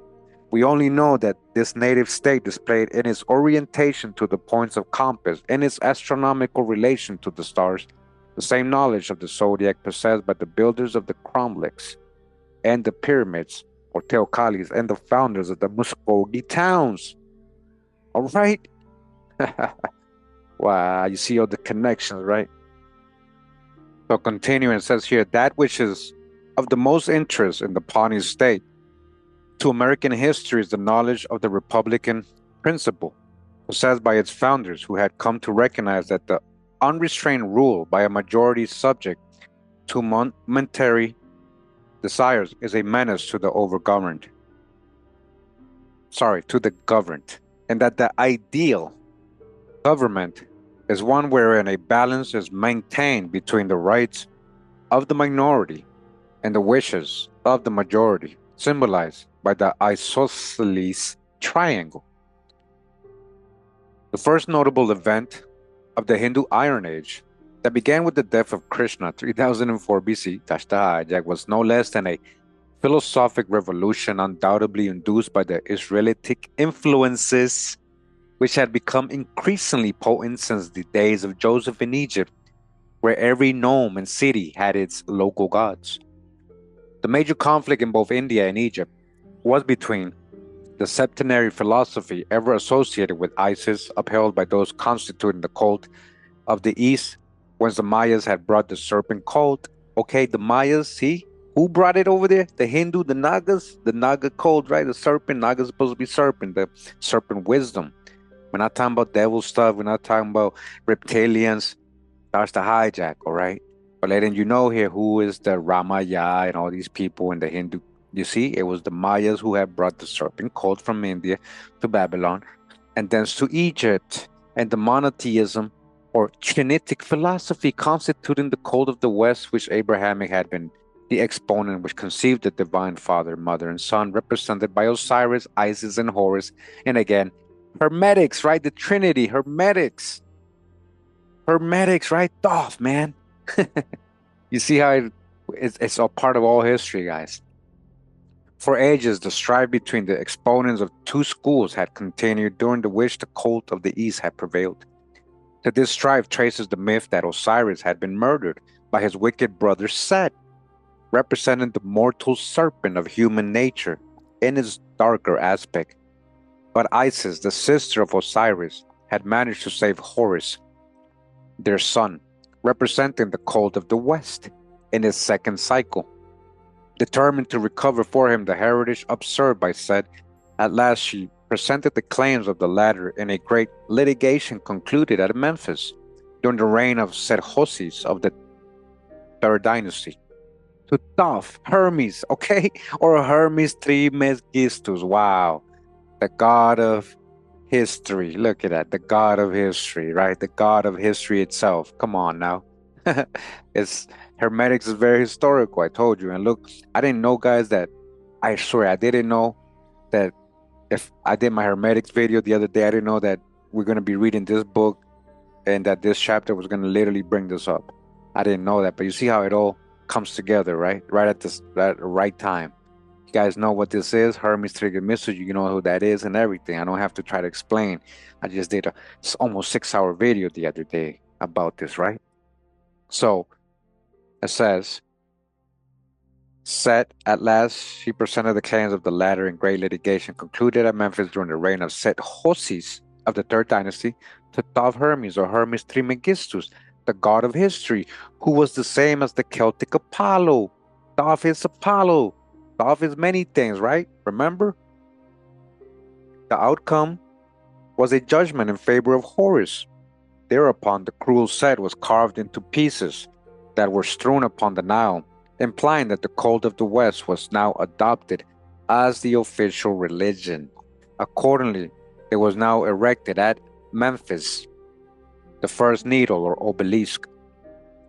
We only know that this native state displayed in its orientation to the points of compass, in its astronomical relation to the stars, the same knowledge of the zodiac possessed by the builders of the cromlechs and the pyramids, or Teocallis, and the founders of the Muskogee towns. All right? Wow, you see all the connections, right? So continuing, it says here, that which is of the most interest in the Pawnee state to American history is the knowledge of the Republican principle, possessed by its founders, who had come to recognize that the unrestrained rule by a majority subject to momentary desires is a menace to the overgoverned. To the governed, and that the ideal government is one wherein a balance is maintained between the rights of the minority and the wishes of the majority, symbolized by the isosceles triangle. The first notable event of the Hindu Iron Age that began with the death of Krishna 3004 BC, Tashtahajak, was no less than a philosophic revolution undoubtedly induced by the Israelitic influences, which had become increasingly potent since the days of Joseph in Egypt, where every nome and city had its local gods. The major conflict in both India and Egypt was between the septenary philosophy ever associated with Isis, upheld by those constituting the cult of the East, once the Mayas had brought the serpent cult. Okay, the Mayas, see? Who brought it over there? The Hindu, the Nagas, the Naga cult, right? The serpent, Naga is supposed to be serpent, the serpent wisdom. We're not talking about devil stuff. We're not talking about reptilians. That's the hijack, all right? But letting you know here who is the Ramaya and all these people in the Hindu. You see, it was the Mayas who had brought the serpent cult from India to Babylon and thence to Egypt, and the monotheism or Chinitic philosophy constituting the cult of the West, which Abrahamic had been the exponent which conceived the divine Father, Mother, and Son, represented by Osiris, Isis, and Horus. And again, Hermetics, right? The Trinity, Hermetics. Hermetics, right? Thoth, man. You see how it's a part of all history, guys. For ages, the strife between the exponents of two schools had continued, during the which the cult of the East had prevailed. To this strife traces the myth that Osiris had been murdered by his wicked brother Set, representing the mortal serpent of human nature in its darker aspect. But Isis, the sister of Osiris, had managed to save Horus, their son, representing the cult of the West, in his second cycle. Determined to recover for him the heritage usurped by Set, at last she presented the claims of the latter in a great litigation concluded at Memphis during the reign of Sesostris of the Third Dynasty. To Thoth, Hermes, okay? Or Hermes Trismegistus, wow. The god of history. Look at that. The god of history, right? The god of history itself. Come on now. It's Hermetics is very historical, I told you. And look, I didn't know, guys, that I swear I didn't know that if I did my Hermetics video the other day, I didn't know that we're going to be reading this book and that this chapter was going to literally bring this up. I didn't know that, but you see how it all comes together, right? Right at this that right time. You guys know what this is, Hermes Trismegistus. You know who that is and everything. I don't have to try to explain. I just did a almost 6-hour video the other day about this, right? So it says, Set at last she presented the claims of the latter in great litigation concluded at Memphis during the reign of Sesostris of the Third Dynasty to Thoth Hermes or Hermes Trismegistus, the god of history, who was the same as the Celtic Apollo. Thoth is Apollo. Thoth is many things, right? Remember? The outcome was a judgment in favor of Horus. Thereupon, the cruel Set was carved into pieces that were strewn upon the Nile, implying that the cult of the West was now adopted as the official religion. Accordingly, it was now erected at Memphis, the first needle or obelisk,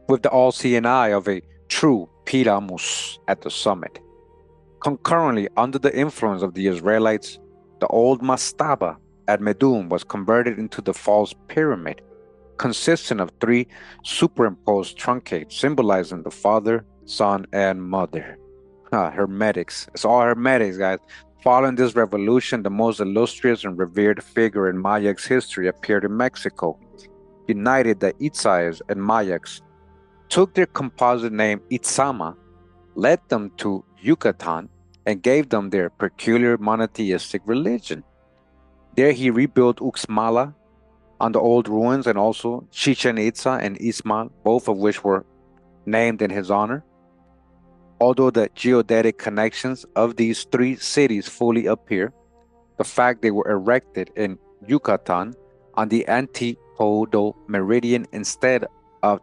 with the all-seeing eye of a true Pyramus at the summit. Concurrently, under the influence of the Israelites, the old mastaba at Medum was converted into the false pyramid, consisting of 3 superimposed truncates symbolizing the Father, Son, and Mother. Hermetics. It's all Hermetics, guys. Following this revolution, the most illustrious and revered figure in Maya's history appeared in Mexico. United the Itzaes and Mayas, took their composite name Itzama, led them to Yucatan, and gave them their peculiar monotheistic religion. There he rebuilt Uxmala on the old ruins and also Chichen Itza and Izmal, both of which were named in his honor. Although the geodetic connections of these 3 cities fully appear, the fact they were erected in Yucatan on the antipodal meridian instead of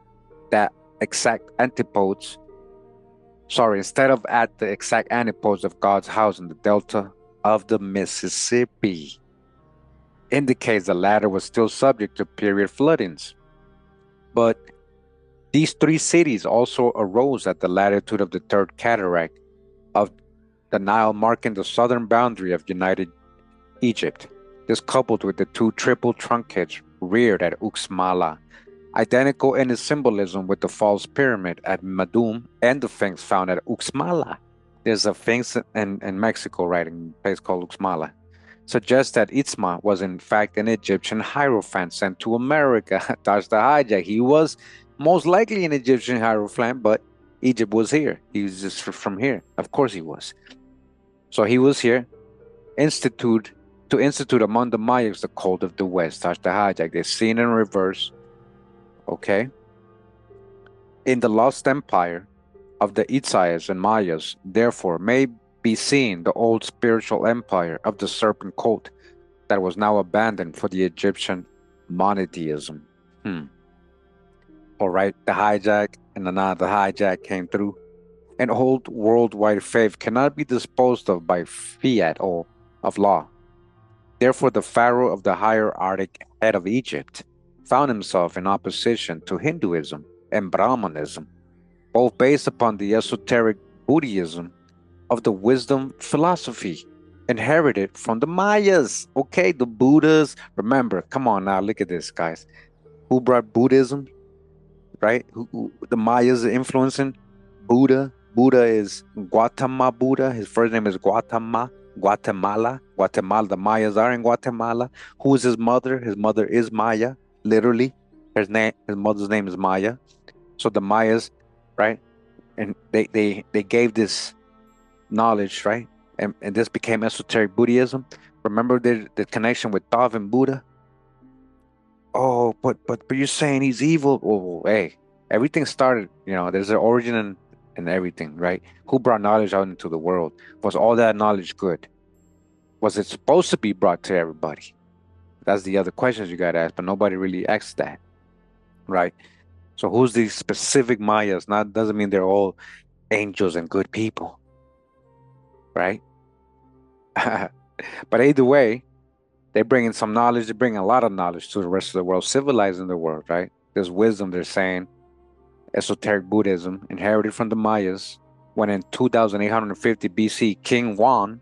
at the exact antipodes of God's house in the delta of the Mississippi, indicates the latter was still subject to period floodings. But these 3 cities also arose at the latitude of the third cataract of the Nile, marking the southern boundary of United Egypt. This coupled with the 2 triple truncates reared at Uxmala, identical in its symbolism with the false pyramid at Medum and the Sphinx found at Uxmala. There's a Sphinx in Mexico, right, in a place called Uxmala. Suggests that Itzama was in fact an Egyptian hierophant sent to America. That's the hijack. He was most likely an Egyptian hierophant, but Egypt was here. He was just from here. Of course he was. So he was here, institute among the Mayas the cult of the West. That's the hijack. They're seen in reverse. Okay. In the lost empire of the Itzaes and Mayas, therefore, may be seen the old spiritual empire of the serpent cult that was now abandoned for the Egyptian monotheism. All right, the hijack and the hijack came through. An old worldwide faith cannot be disposed of by fiat or of law. Therefore, the pharaoh of the hierarchic head of Egypt found himself in opposition to Hinduism and Brahmanism, both based upon the esoteric Buddhism of the wisdom philosophy inherited from the Mayas. Okay, the Buddhas. Remember, come on now, look at this, guys. Who brought Buddhism, right? The Mayas are influencing Buddha. Buddha is Gautama Buddha. His first name is Gautama. Guatemala. Guatemala. The Mayas are in Guatemala. Who is his mother? His mother is Maya, literally. His mother's name is Maya. So the Mayas, right? And they gave this knowledge, right? And this became esoteric Buddhism. Remember the connection with Taoism and Buddha? Oh, but you're saying he's evil. Oh, hey, everything started, there's an origin and everything, right? Who brought knowledge out into the world? Was all that knowledge good? Was it supposed to be brought to everybody? That's the other questions you gotta ask, but nobody really asks that, right? So who's these specific Mayas? Not doesn't mean they're all angels and good people, right? But either way, they bring in some knowledge. They bring a lot of knowledge to the rest of the world, civilizing the world, right? There's wisdom, they're saying. Esoteric Buddhism, inherited from the Mayas, when in 2850 BC, King Wang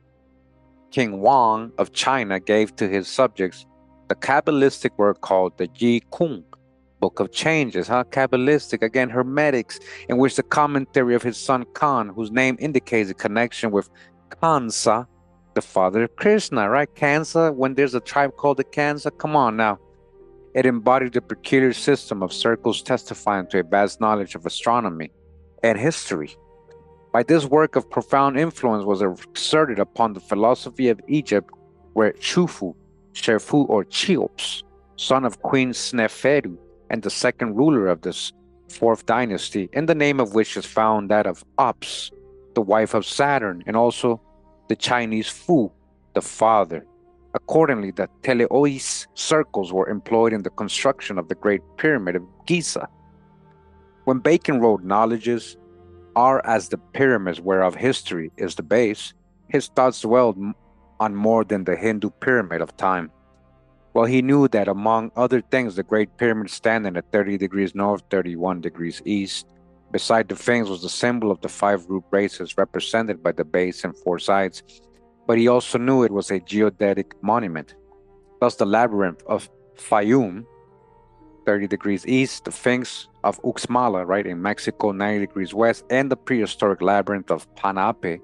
of China gave to his subjects the Kabbalistic work called the Yi Kung, Book of Changes, Kabbalistic, again, Hermetics, in which the commentary of his son Khan, whose name indicates a connection with Kansa, the father of Krishna, right? Kansa, when there's a tribe called the Kansa, come on now. It embodied a peculiar system of circles testifying to a vast knowledge of astronomy and history. By this work of profound influence was exerted upon the philosophy of Egypt, where Chufu, or Cheops, son of Queen Sneferu and the second ruler of this fourth dynasty, in the name of which is found that of Ops, the wife of Saturn, and also the Chinese Fu, the father. Accordingly, the teleois circles were employed in the construction of the Great Pyramid of Giza. When Bacon wrote, knowledges are as the pyramids whereof history is the base, his thoughts dwelled on more than the Hindu pyramid of time. Well, he knew that among other things, the Great Pyramid standing at 30 degrees north, 31 degrees east, beside the Sphinx was the symbol of the 5 root races represented by the base and 4 sides, but he also knew it was a geodetic monument. Thus the labyrinth of Fayum, 30 degrees east, the Sphinx of Uxmala, right, in Mexico, 90 degrees west, and the prehistoric labyrinth of Panape,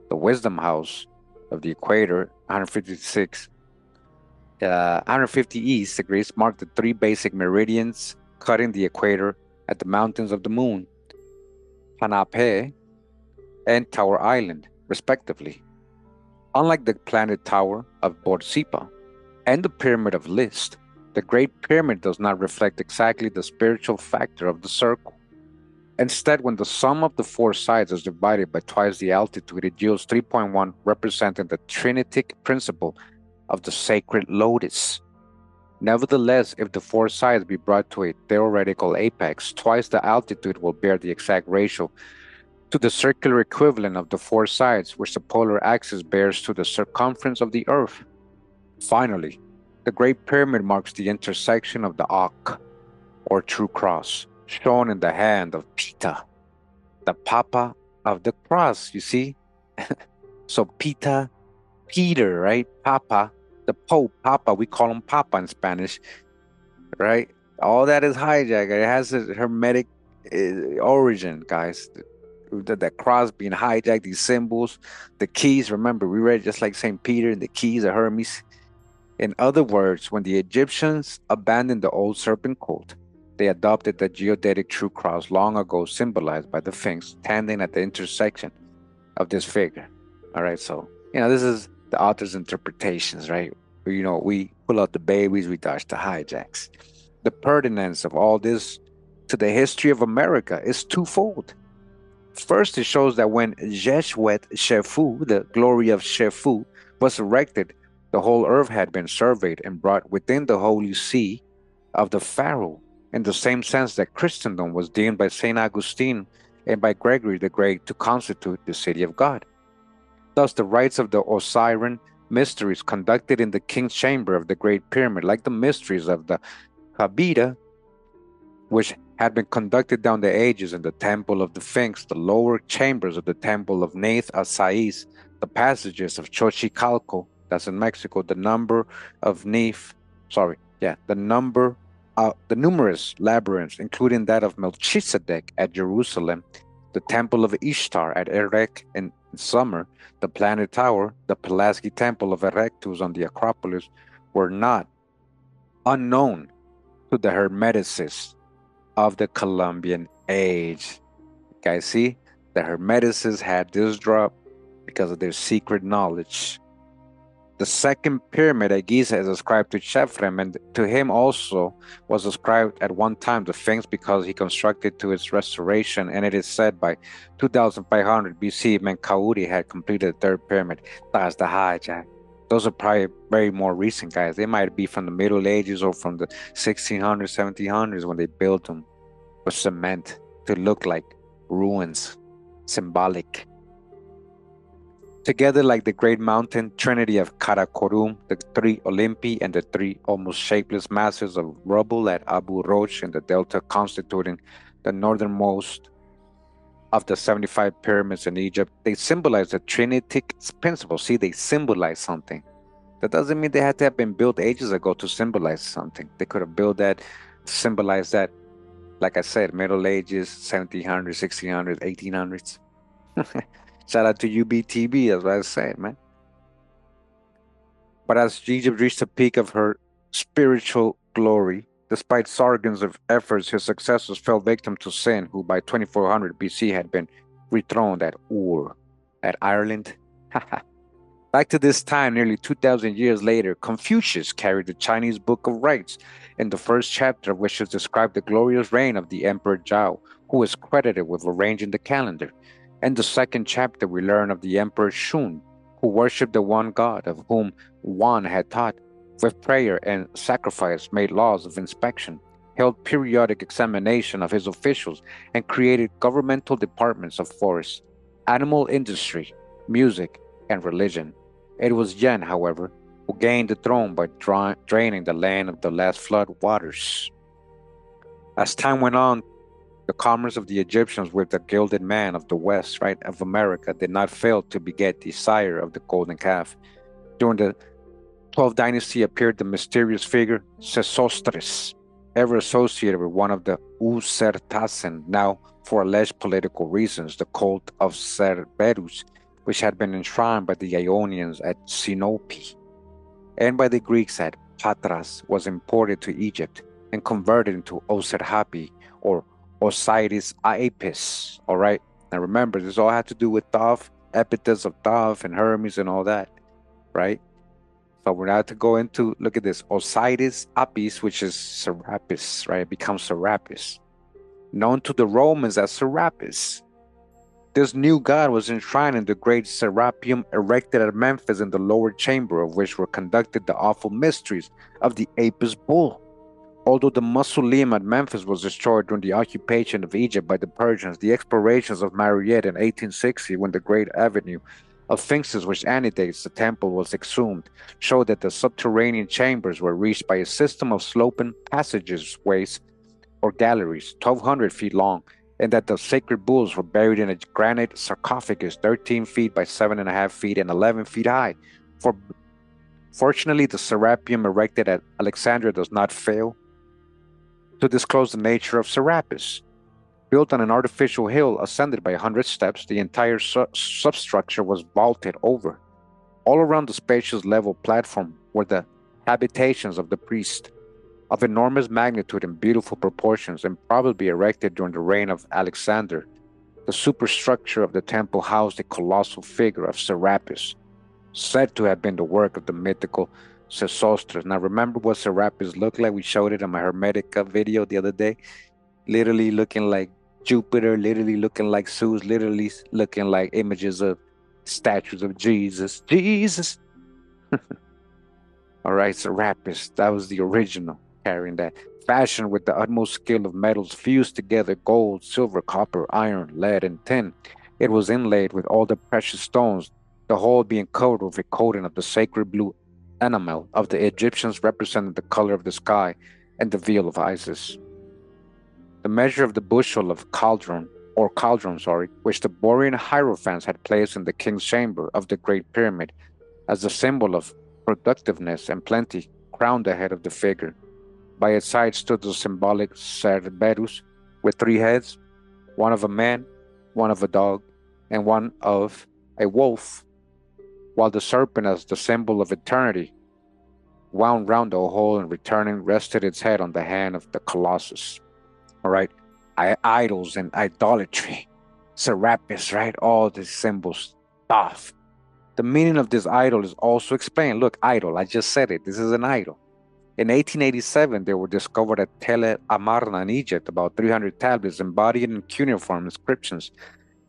the wisdom house of the equator, 150 east degrees, mark the 3 basic meridians cutting the equator at the mountains of the moon, Panape and Tower Island, respectively. Unlike the planet Tower of Borsippa and the Pyramid of List, the Great Pyramid does not reflect exactly the spiritual factor of the circle. Instead, when the sum of the 4 sides is divided by twice the altitude, it yields 3.1, representing the trinitic principle of the sacred lotus. Nevertheless, if the 4 sides be brought to a theoretical apex, twice the altitude will bear the exact ratio to the circular equivalent of the 4 sides, which the polar axis bears to the circumference of the Earth. Finally, the Great Pyramid marks the intersection of the Ak, or true cross, shown in the hand of Pita, the Papa of the cross, you see? So Peter, right? Papa, the Pope, Papa, we call him Papa in Spanish, right? All that is hijacked. It has a hermetic origin, guys. The cross being hijacked, these symbols, the keys. Remember, we read just like St. Peter and the keys of Hermes. In other words, when the Egyptians abandoned the old serpent cult, they adopted the geodetic true cross long ago symbolized by the Sphinx standing at the intersection of this figure. All right, so, this is the author's interpretations, right? We pull out the babies, we dodge the hijacks. The pertinence of all this to the history of America is twofold. First, it shows that when Jeshwet Shefu, the glory of Shefu, was erected, the whole earth had been surveyed and brought within the holy see of the Pharaoh, in the same sense that Christendom was deemed by St. Augustine and by Gregory the Great to constitute the city of God. Thus, the rites of the Osirian mysteries conducted in the king's chamber of the Great Pyramid, like the mysteries of the Kabita, which had been conducted down the ages in the Temple of the Sphinx, the lower chambers of the Temple of Itzaes, the passages of Xochicalco, that's in Mexico, the number of the numerous labyrinths, including that of Melchizedek at Jerusalem, the Temple of Ishtar at Erech in summer, the Planet Tower, the Pulaski Temple of Erectus on the Acropolis, were not unknown to the Hermeticists of the Columbian age. Guys, see, the Hermeticists had this drop because of their secret knowledge. The second pyramid at Giza is ascribed to Chephrem, and to him also was ascribed at one time the Sphinx because he constructed to its restoration, and it is said by 2500 BC, Menkaure had completed the third pyramid. That's the hijack. Those are probably very more recent, guys. They might be from the Middle Ages or from the 1600s, 1700s when they built them with cement to look like ruins, symbolic. Together like the great mountain trinity of Karakorum, the three Olympi and the three almost shapeless masses of rubble at Abu Rosh in the delta constituting the northernmost of the 75 pyramids in Egypt, they symbolize the Trinitic principle. See, they symbolize something. That doesn't mean they had to have been built ages ago to symbolize something. They could have built that, symbolize that, like I said, Middle Ages, 1700s, 1600s, 1800s. Shout out to UBTB, that's what I said, man. But as Egypt reached the peak of her spiritual glory, despite Sargon's efforts, his successors fell victim to sin, who by 2400 BC had been rethroned at Ur, at Ireland. Back to this time, nearly 2,000 years later, Confucius carried the Chinese Book of Rites, in the first chapter of which is described the glorious reign of the Emperor Zhao, who is credited with arranging the calendar. In the second chapter, we learn of the Emperor Shun, who worshipped the one God, of whom one had taught, with prayer and sacrifice made laws of inspection, held periodic examination of his officials, and created governmental departments of forest, animal industry, music, and religion. It was Yen, however, who gained the throne by draining the land of the last flood waters. As time went on, the commerce of the Egyptians with the Gilded Man of the West, right, of America, did not fail to beget the sire of the golden calf. During the 12th dynasty appeared the mysterious figure Sesostris, ever associated with one of the Usertasen, now for alleged political reasons, the cult of Cerberus, which had been enshrined by the Ionians at Sinope, and by the Greeks at Patras, was imported to Egypt and converted into Oserhapi, or Osiris Apis. All right. Now remember, this all had to do with Thoth, epithets of Thoth and Hermes and all that, right? So we're now to go into, look at this, Osiris Apis, which is Serapis, right? It becomes Serapis, known to the Romans as Serapis. This new god was enshrined in the great Serapeum erected at Memphis, in the lower chamber of which were conducted the awful mysteries of the Apis bull. Although the mausoleum at Memphis was destroyed during the occupation of Egypt by the Persians, the explorations of Mariette in 1860, when the great avenue of sphinxes which antedates the temple was exhumed, showed that the subterranean chambers were reached by a system of sloping passageways or galleries, 1,200 feet long, and that the sacred bulls were buried in a granite sarcophagus 13 feet by 7.5 feet and 11 feet high. Fortunately, the Serapeum erected at Alexandria does not fail to disclose the nature of Serapis. Built on an artificial hill ascended by 100 steps, the entire substructure was vaulted over. All around the spacious level platform were the habitations of the priest, of enormous magnitude and beautiful proportions, and probably erected during the reign of Alexander. The superstructure of the temple housed the colossal figure of Serapis, said to have been the work of the mythical Sesostris. Now remember what Serapis looked like? We showed it in my Hermetica video the other day. Literally looking like Jupiter, literally looking like Zeus, literally looking like images of statues of Jesus. Jesus! All right, Serapis, that was the original, carrying that. Fashioned with the utmost skill of metals fused together, gold, silver, copper, iron, lead, and tin. It was inlaid with all the precious stones, the whole being covered with a coating of the sacred blue enamel of the Egyptians, represented the color of the sky and the veil of Isis. the measure of the bushel of cauldron, sorry, which the Borean hierophants had placed in the king's chamber of the Great Pyramid as a symbol of productiveness and plenty, crowned the head of the figure. By its side stood the symbolic Cerberus with three heads, one of a man, one of a dog, and one of a wolf, while the serpent, as the symbol of eternity, wound round the hole and returning rested its head on the hand of the Colossus. All right, idols and idolatry, Serapis, right? All these symbols, stuff. The meaning of this idol is also explained. Look, idol, I just said it. This is an idol. In 1887, they were discovered at Tel Amarna in Egypt, about 300 tablets embodied in cuneiform inscriptions.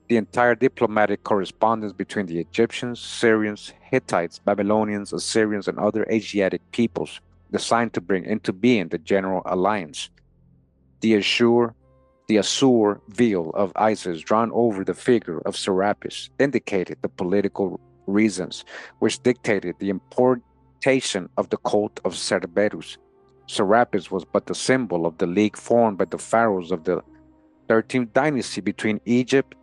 The entire diplomatic correspondence between the Egyptians, Syrians, Hittites, Babylonians, Assyrians, and other Asiatic peoples, designed to bring into being the general alliance. The azure veil of Isis drawn over the figure of Serapis indicated the political reasons which dictated the importation of the cult of Cerberus. Serapis was but the symbol of the league formed by the pharaohs of the 13th dynasty between Egypt,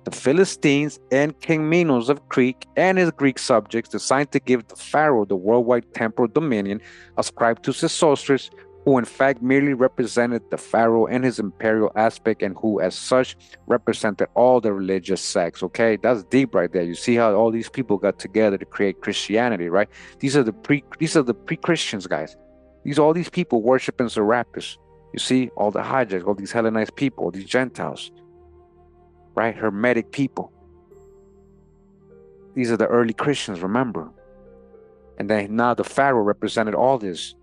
the Philistines, and King Minos of Crete and his Greek subjects, designed to give the pharaoh the worldwide temporal dominion ascribed to Sesostris, who in fact merely represented the pharaoh in his imperial aspect and who as such represented all the religious sects. Okay, that's deep right there. You see how all these people got together to create Christianity, right? These are the pre-Christians, guys. All these people worshiping Serapis. You see all the hijacks, all these Hellenized people, all these Gentiles, right? Hermetic people. These are the early Christians, remember? And then now the pharaoh represented all these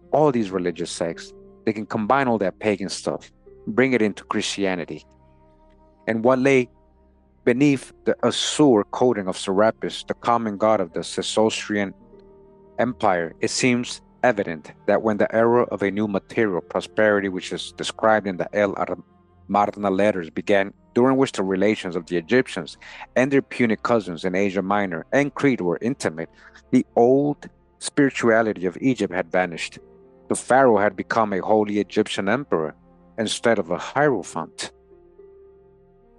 religious sects. They can combine all that pagan stuff, bring it into Christianity. And what lay beneath the azure coating of Serapis, the common god of the Sesostrian Empire, it seems evident that when the era of a new material prosperity, which is described in the El Marna letters, began, during which the relations of the Egyptians and their Punic cousins in Asia Minor and Crete were intimate, the old spirituality of Egypt had vanished. The pharaoh had become a holy Egyptian emperor instead of a hierophant.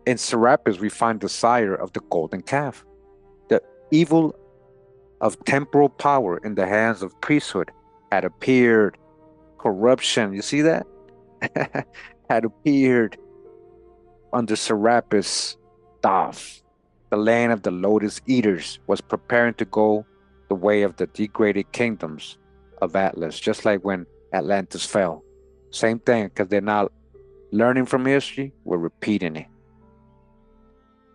In Serapis, we find the sire of the golden calf. The evil of temporal power in the hands of priesthood had appeared. Corruption, you see that? Had appeared under Serapis. The land of the lotus eaters was preparing to go the way of the degraded kingdoms of Atlas, just like when Atlantis fell. Same thing, because they're not learning from history, we're repeating it.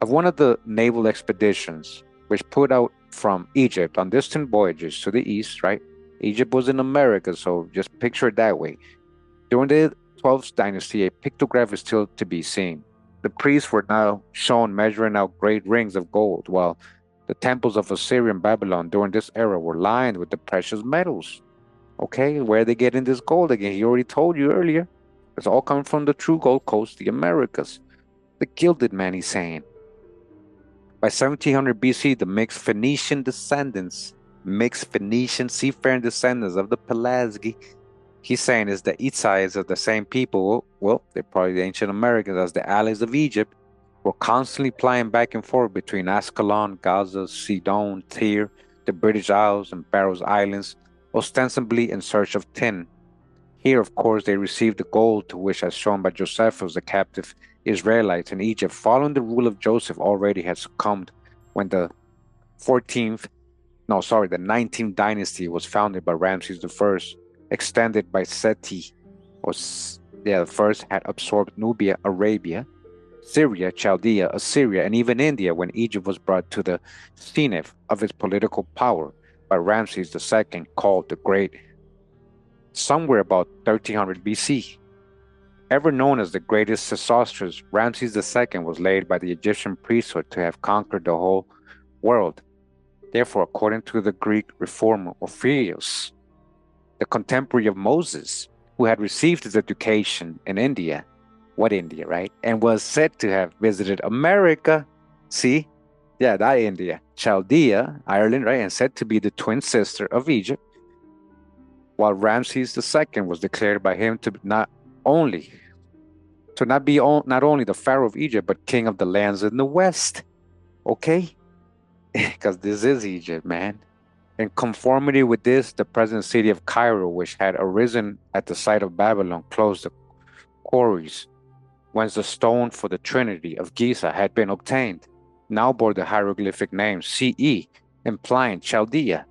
Of one of the naval expeditions which put out from Egypt on distant voyages to the east, right? Egypt was in America, so just picture it that way. During the 12th dynasty, a pictograph is still to be seen. The priests were now shown measuring out great rings of gold, while the temples of Assyrian Babylon during this era were lined with the precious metals. Okay, where are they getting this gold again? He already told you earlier. It's all coming from the true Gold Coast, the Americas. The Gilded man, he's saying. By 1700 BC, the mixed Phoenician seafaring descendants of the Pelasgi, he's saying is the Itzaes of the same people, well, they're probably the ancient Americans as the allies of Egypt, were constantly flying back and forth between Ascalon, Gaza, Sidon, Tyre, the British Isles, and Faroe Islands, ostensibly in search of tin. Here, of course, they received the gold to which, as shown by Josephus, the captive Israelites in Egypt, following the rule of Joseph, already had succumbed when the 19th dynasty was founded by Ramses I, extended by Seti, the first had absorbed Nubia, Arabia, Syria, Chaldea, Assyria, and even India when Egypt was brought to the zenith of its political power by Ramses II, called the Great, somewhere about 1300 BC. Ever known as the greatest Sesostris, Ramses II was laid by the Egyptian priesthood to have conquered the whole world. Therefore, according to the Greek reformer Orpheus, the contemporary of Moses, who had received his education in India, what India, right? And was said to have visited America. See? Yeah, that India. Chaldea, Ireland, right? And said to be the twin sister of Egypt. While Ramses II was declared by him to not only to not be not only the Pharaoh of Egypt, but king of the lands in the west. Okay? Because this is Egypt, man. In conformity with this, the present city of Cairo, which had arisen at the site of Babylon, closed the quarries, whence the stone for the Trinity of Giza had been obtained, now bore the hieroglyphic name CE, implying Chaldea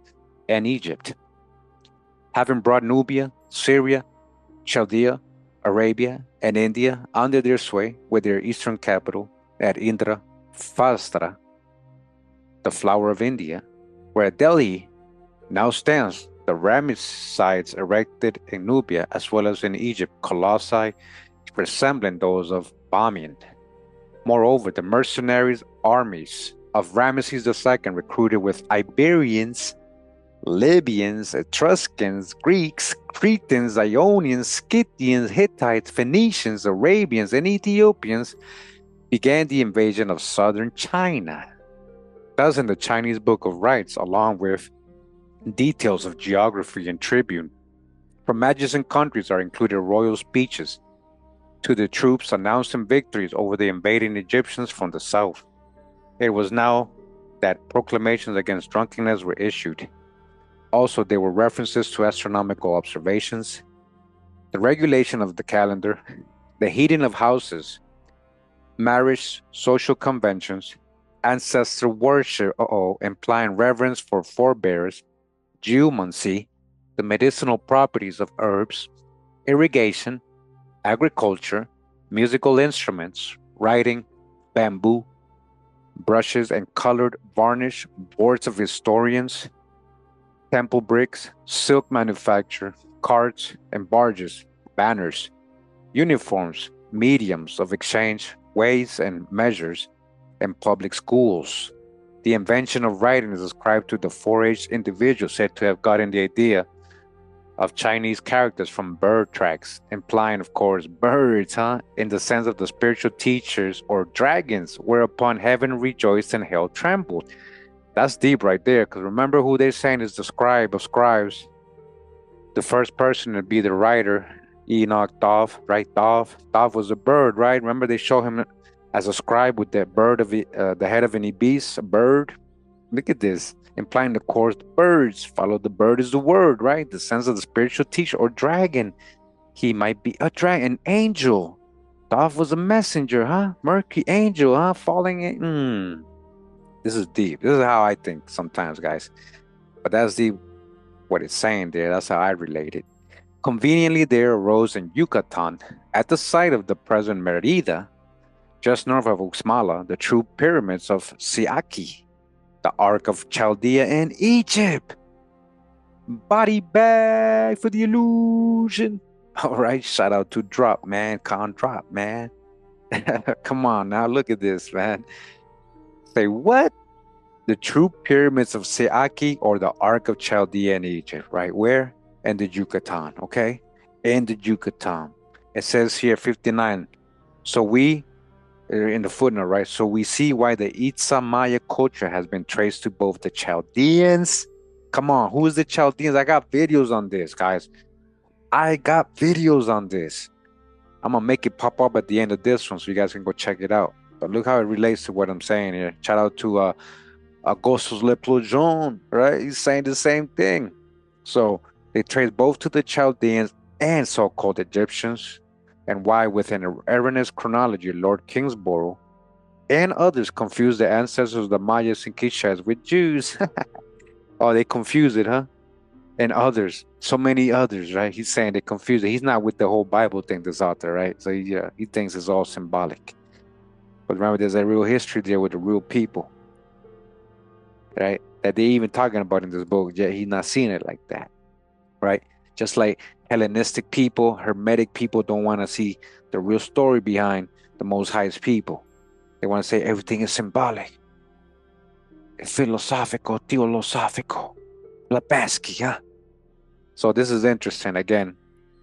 and Egypt. Having brought Nubia, Syria, Chaldea, Arabia, and India under their sway with their eastern capital at Indra, Fastra, the flower of India, where at Delhi now stands the Ramessides erected in Nubia as well as in Egypt, colossi resembling those of Bamiyan. Moreover, the mercenaries armies of Ramesses II, recruited with Iberians, Libyans, Etruscans, Greeks, Cretans, Ionians, Scythians, Hittites, Phoenicians, Arabians, and Ethiopians, began the invasion of southern China. Thus, in the Chinese Book of Rites, along with details of geography and tribune from adjacent countries, are included royal speeches to the troops announcing victories over the invading Egyptians from the south. It was now that proclamations against drunkenness were issued. Also, there were references to astronomical observations, the regulation of the calendar, the heating of houses, marriage, social conventions, ancestor worship, implying reverence for forebears, geomancy, the medicinal properties of herbs, irrigation, agriculture, musical instruments, writing, bamboo, brushes and colored varnish, boards of historians, temple bricks, silk manufacture, carts and barges, banners, uniforms, mediums of exchange, weights and measures, and public schools. The invention of writing is ascribed to the four-aged individual said to have gotten the idea of Chinese characters from bird tracks, implying, of course, birds, in the sense of the spiritual teachers or dragons, whereupon heaven rejoiced and hell trembled. That's deep right there, because remember who they're saying is the scribe of scribes. The first person would be the writer, Enoch Dov, right? Dov was a bird, right? Remember they show him as a scribe with the bird of the head of an ibis, a bird. Look at this, implying the course birds follow. The bird is the word, right? The sense of the spiritual teacher or dragon. He might be a dragon, an angel. Dov was a messenger, Murky angel, falling in. This is deep. This is how I think sometimes, guys. But that's what it's saying there. That's how I relate it. Conveniently, there arose in Yucatan, at the site of the present Merida, just north of Uxmala, the true pyramids of Siaki, the Ark of Chaldea and Egypt. Body bag for the illusion. All right, shout out to Drop, man. Drop, man. Come on now, look at this, man. Say what? The true pyramids of Siaki, or the Ark of Chaldea and Egypt, right? Where? In the Yucatan, okay? In the Yucatan. It says here 59. So we, in the footnote, right? So we see why the Itza-Maya culture has been traced to both the Chaldeans. Come on, who is the Chaldeans? I got videos on this, guys. I got videos on this. I'm going to make it pop up at the end of this one so you guys can go check it out. But look how it relates to what I'm saying here. Shout out to Agostos Le Plongeon, right? He's saying the same thing. So they trace both to the Chaldeans and so-called Egyptians, and why within an erroneous chronology, Lord Kingsborough and others confuse the ancestors of the Mayas and Quichus with Jews. Oh, they confuse it, And others, so many others, right? He's saying they confuse it. He's not with the whole Bible thing that's out there, right? So he thinks it's all symbolic. But remember, there's a real history there with the real people, right? That they even talking about in this book, yet he's not seeing it like that, right? Just like Hellenistic people, Hermetic people don't want to see the real story behind the Most High's people. They want to say everything is symbolic. It's philosophical, theosophical, Blavatsky, So this is interesting. Again,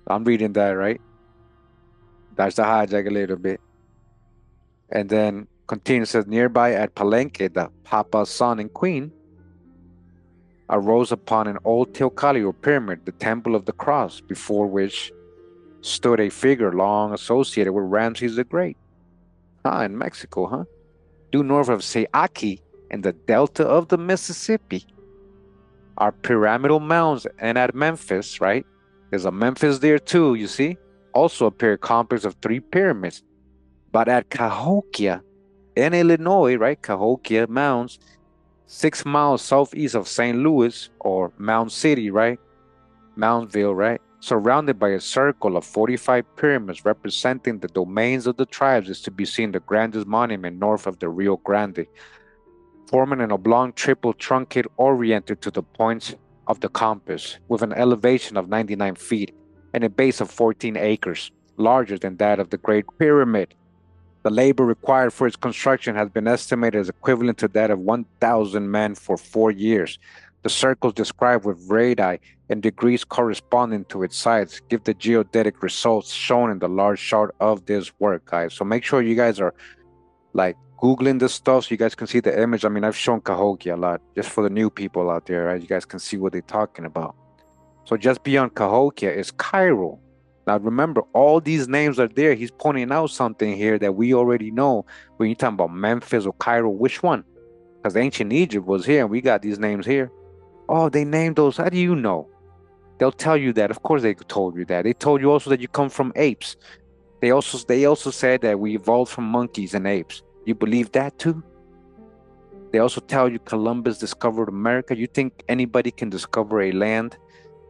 I'm reading that, right? That's the hijack a little bit. And then continues, says, nearby at Palenque, the Papa's son and queen arose upon an old Teocalli or pyramid, the temple of the cross, before which stood a figure long associated with Ramses the Great. In Mexico, due north of Seaki in the delta of the Mississippi are pyramidal mounds, and at Memphis, right? There's a Memphis there too, you see? Also appear a complex of three pyramids. But at Cahokia in Illinois, right? Cahokia Mounds, 6 miles southeast of St. Louis or Mound City, right? Moundsville, right? Surrounded by a circle of 45 pyramids representing the domains of the tribes, is to be seen the grandest monument north of the Rio Grande, forming an oblong triple truncate oriented to the points of the compass, with an elevation of 99 feet and a base of 14 acres, larger than that of the Great Pyramid. The labor required for its construction has been estimated as equivalent to that of 1,000 men for 4 years. The circles described with radii and degrees corresponding to its sides give the geodetic results shown in the large chart of this work, guys. So make sure you guys are like Googling this stuff so you guys can see the image. I mean, I've shown Cahokia a lot just for the new people out there, right? You guys can see what they're talking about. So just beyond Cahokia is Cairo. Now remember, all these names are there. He's pointing out something here that we already know. When you're talking about Memphis or Cairo, which one? Because ancient Egypt was here and we got these names here. Oh, they named those. How do you know? They'll tell you that. Of course they told you that. They told you also that you come from apes. They also said that we evolved from monkeys and apes. You believe that too? They also tell you Columbus discovered America. You think anybody can discover a land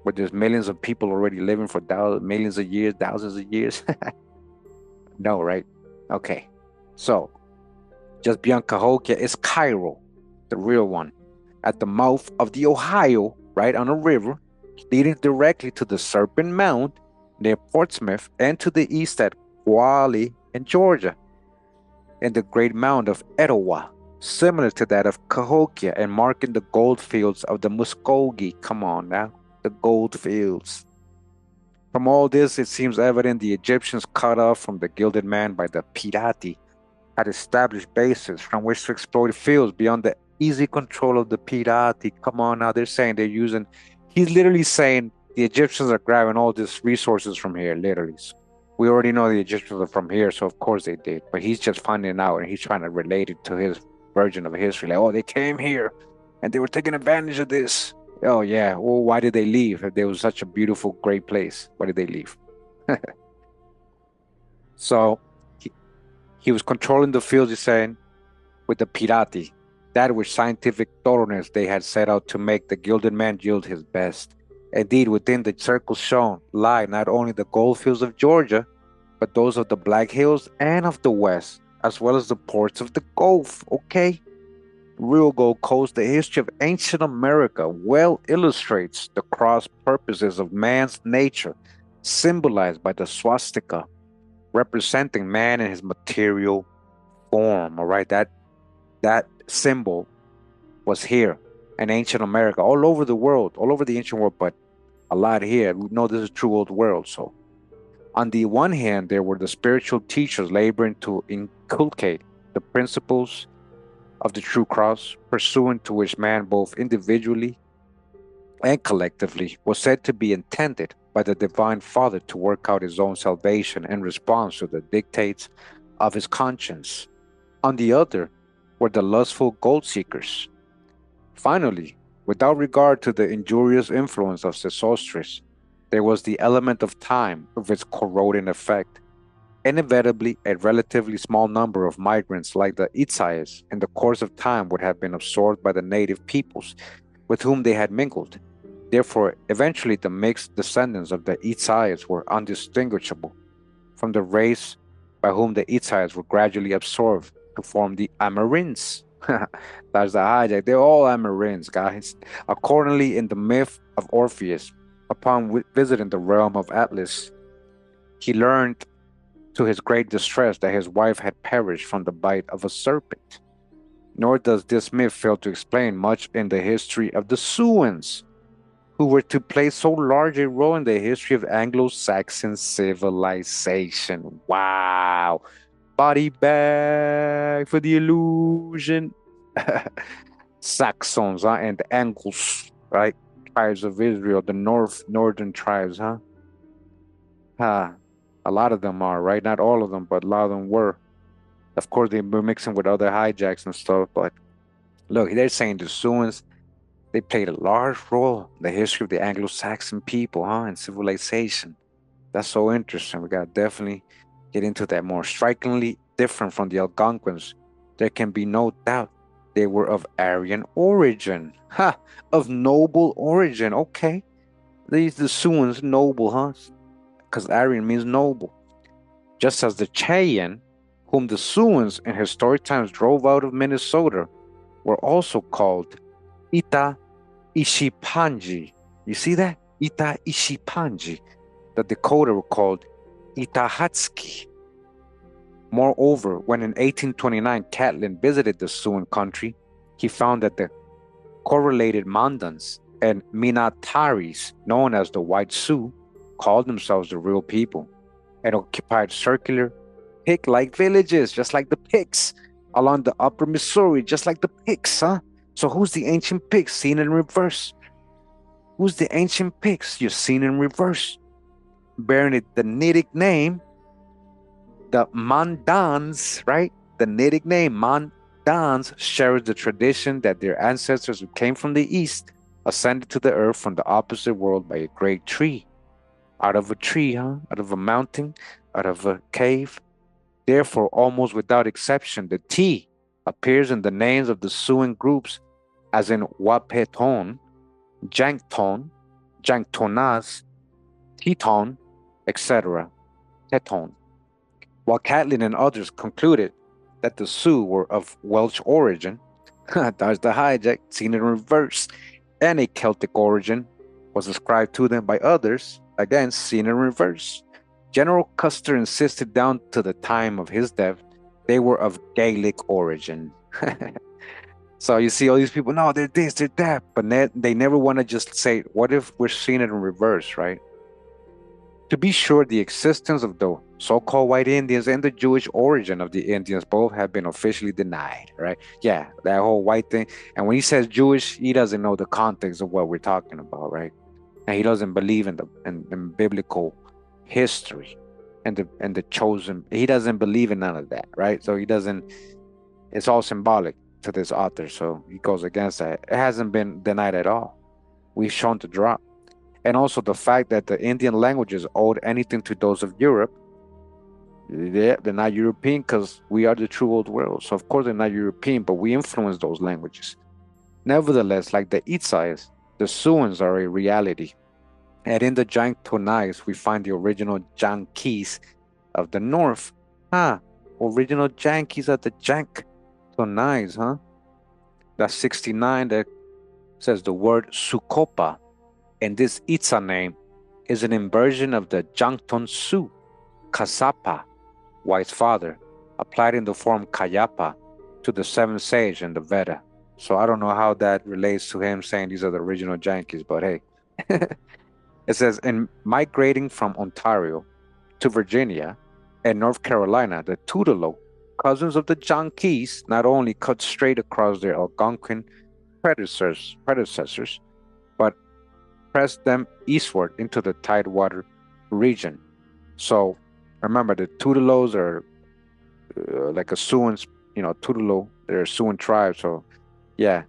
where there's millions of people already living for millions of years, thousands of years? No, right? Okay. So, just beyond Cahokia is Cairo, the real one, at the mouth of the Ohio, right on a river, leading directly to the Serpent Mound near Portsmouth, and to the east at Raleigh in Georgia, and the Great Mound of Etowah, similar to that of Cahokia and marking the gold fields of the Muskogee. Come on now, the gold fields. From all this, it seems evident the Egyptians, cut off from the Gilded Man by the Pirati, had established bases from which to exploit fields beyond the easy control of the Pirati. Come on now, they're saying they're using, he's literally saying the Egyptians are grabbing all these resources from here, literally. So we already know the Egyptians are from here, so of course they did. But he's just finding out and he's trying to relate it to his version of history. Like, oh, they came here and they were taking advantage of this. Oh, yeah. Well, why did they leave? If there was such a beautiful, great place, why did they leave? So he was controlling the fields, he's saying, with the Pirati, that which scientific thoroughness they had set out to make the Gilded Man yield his best. Indeed, within the circles shown lie not only the gold fields of Georgia, but those of the Black Hills and of the West, as well as the ports of the Gulf. Okay? Real Gold Coast, the history of ancient America well illustrates the cross purposes of man's nature, symbolized by the swastika, representing man in his material form. All right, that symbol was here in ancient America, all over the world, all over the ancient world, but a lot here. We know this is true old world. So on the one hand, there were the spiritual teachers laboring to inculcate the principles of the true cross, pursuant to which man both individually and collectively was said to be intended by the Divine Father to work out his own salvation in response to the dictates of his conscience. On the other were the lustful gold seekers. Finally, without regard to the injurious influence of Sesostris, there was the element of time with its corroding effect. Inevitably, a relatively small number of migrants like the Itzaes in the course of time would have been absorbed by the native peoples with whom they had mingled. Therefore, eventually the mixed descendants of the Itzaes were undistinguishable from the race by whom the Itzaes were gradually absorbed to form the Amerins. That's the hijack. They're all Amerins, guys. Accordingly, in the myth of Orpheus, upon visiting the realm of Atlas, he learned to his great distress that his wife had perished from the bite of a serpent. Nor does this myth fail to explain much in the history of the Suans, who were to play so large a role in the history of Anglo-Saxon civilization. Wow. Body bag for the illusion. Saxons, and the Angles, right? Tribes of Israel, the northern tribes, A lot of them are, right? Not all of them, but a lot of them were. Of course, they were mixing with other hijacks and stuff. But look, they're saying the Suans, they played a large role in the history of the Anglo-Saxon people, huh, and civilization. That's so interesting. We got to definitely get into that more. Strikingly different from the Algonquins, there can be no doubt they were of Aryan origin. Ha! Of noble origin. Okay. These the Suans, noble, huh? Because Aryan means noble. Just as the Cheyenne, whom the Siouans in historic times drove out of Minnesota, were also called Ita Ishipanji. You see that? Ita Ishipanji. The Dakota were called Itahatski. Moreover, when in 1829 Catlin visited the Siouan country, he found that the correlated Mandans and Minataris, known as the White Sioux, called themselves the real people and occupied circular pig-like villages, just like the pigs, along the upper Missouri, just like the pigs, huh? So who's the ancient pigs seen in reverse? Who's the ancient pigs you're seen in reverse? Bearing it the Nidic name, the Mandans, right? The Nidic name, Mandans, shares the tradition that their ancestors who came from the east ascended to the earth from the opposite world by a great tree. Out of a tree, huh? Out of a mountain, out of a cave. Therefore, almost without exception, the T appears in the names of the Siouan groups as in Wapeton, Jankton, Janktonas, Teton, etc. Teton. While Catlin and others concluded that the Sioux were of Welsh origin, there's the hijack, seen in reverse, and a Celtic origin was ascribed to them by others, again seen in reverse. General Custer insisted down to the time of his death they were of Gaelic origin. So you see all these people, no, they're this, they're that, but they never want to just say, what if we're seeing it in reverse, right? To be sure, the existence of the so-called white Indians and the Jewish origin of the Indians both have been officially denied, right? Yeah, that whole white thing. And when he says Jewish, he doesn't know the context of what we're talking about, right? And he doesn't believe in in biblical history and the chosen. He doesn't believe in none of that, right? So he doesn't. It's all symbolic to this author, so he goes against that. It hasn't been denied at all. We've shown the drop. And also the fact that the Indian languages owed anything to those of Europe. Yeah, they're not European because we are the true old world. So of course they're not European, but we influence those languages. Nevertheless, like the Itzaes, the Siouans are a reality. And in the Janktonais, we find the original Yankees of the north. Original Yankees of the Janktonais, huh? That's 69 that says the word Sukopa. And this Itza name is an inversion of the Jankton Sioux, Kasapa, White's father, applied in the form Kayapa to the seventh sage in the Veda. So I don't know how that relates to him saying these are the original Yankees, but hey. It says, in migrating from Ontario to Virginia and North Carolina, the Tutelo, cousins of the Yankees, not only cut straight across their Algonquin predecessors, but pressed them eastward into the Tidewater region. So remember, the Tutelos are like a Siouan, Tutelo, they're a Siouan tribe. So yeah,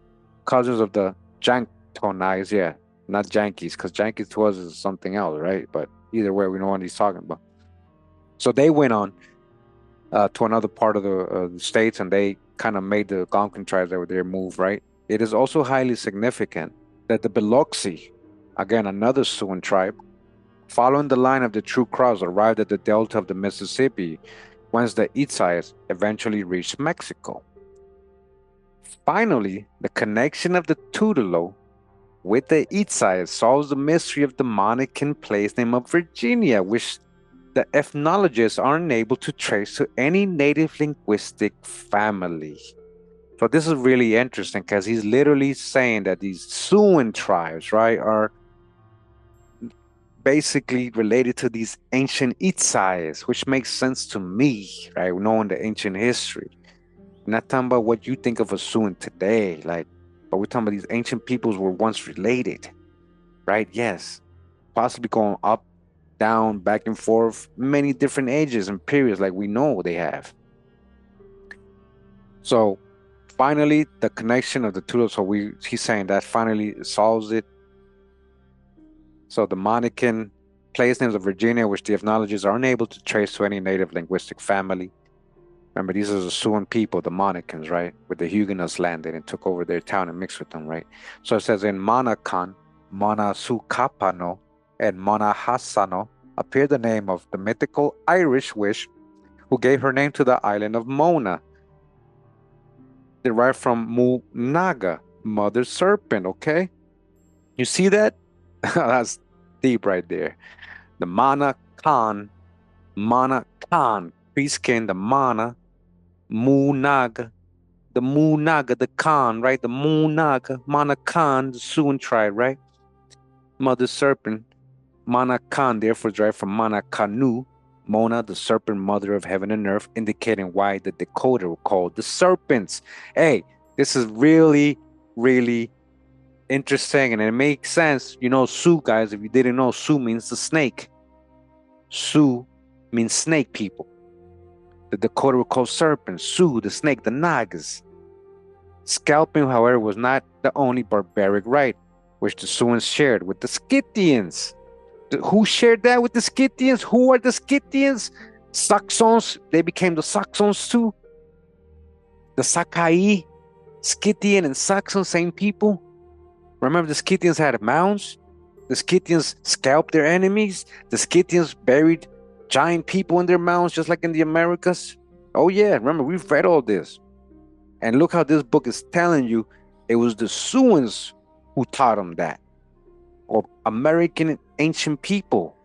cousins of the Janktonais, yeah, not Yankees, because Yankees to us is something else, right? But either way, we know what he's talking about. So they went on to another part of the states, and they kind of made the Algonquin tribes that were there move, right? It is also highly significant that the Biloxi, again, another Siouan tribe, following the line of the True Cross, arrived at the delta of the Mississippi, whence the Itzaes eventually reached Mexico. Finally, the connection of the Tutelo with the Itzaes solves the mystery of the Monacan place name of Virginia, which the ethnologists are unable to trace to any native linguistic family. So this is really interesting because he's literally saying that these Siouan tribes, right, are basically related to these ancient Itzaes, which makes sense to me, right, knowing the ancient history. We're not talking about what you think of a Siouan today, but we're talking about these ancient peoples were once related, right? Yes, possibly going up down, back and forth, many different ages and periods like we know they have. So finally, the connection of the two, so he's saying that finally solves it. So the Monacan place names of Virginia, which the ethnologists are unable to trace to any native linguistic family. Remember, these are the Siouan people, the Monacans, right? Where the Huguenots landed and took over their town and mixed with them, right? So it says in Monacan, Monasukapano, and Monahasano appear the name of the mythical Irish witch who gave her name to the island of Mona, derived from Munaga, mother serpent, okay? You see that? That's deep right there. The Mana Khan, priest king, the Mana, Munaga, the Khan, right? The Munaga, Mana Khan, the Siouan tribe, right? Mother serpent, Mana Khan, therefore derived from Mana Kanu, Mona, the serpent mother of heaven and earth, indicating why the Dakota were called the serpents. Hey, this is really, really interesting, and it makes sense. You know, Sioux, guys, if you didn't know, Sioux means the snake. Sioux means snake people. The Dakota were called serpents. Sioux, the snake, the Nagas. Scalping, however, was not the only barbaric rite which the Siouans shared with the Scythians. Who shared that with the Scythians? Who are the Scythians? Saxons. They became the Saxons too. The Sakai, Scythian and Saxon, same people. Remember, the Scythians had mounds. The Scythians scalped their enemies. The Scythians buried giant people in their mounds, just like in the Americas. Oh yeah, remember, we've read all this. And look how this book is telling you it was the Siouans who taught them that, or American ancient people,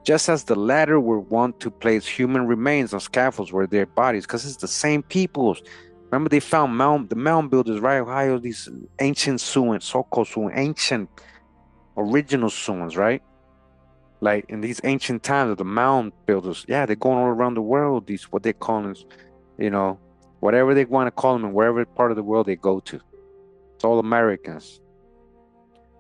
just as the latter were wont to place human remains on scaffolds where their bodies, because it's the same peoples. Remember, they found the mound builders, right? Ohio, these ancient Siouans, so-called Siouans, ancient original Siouans, right? Like in these ancient times of the mound builders, yeah, they're going all around the world. These what they call is, you know, whatever they want to call them, and wherever part of the world they go to, it's all Americans.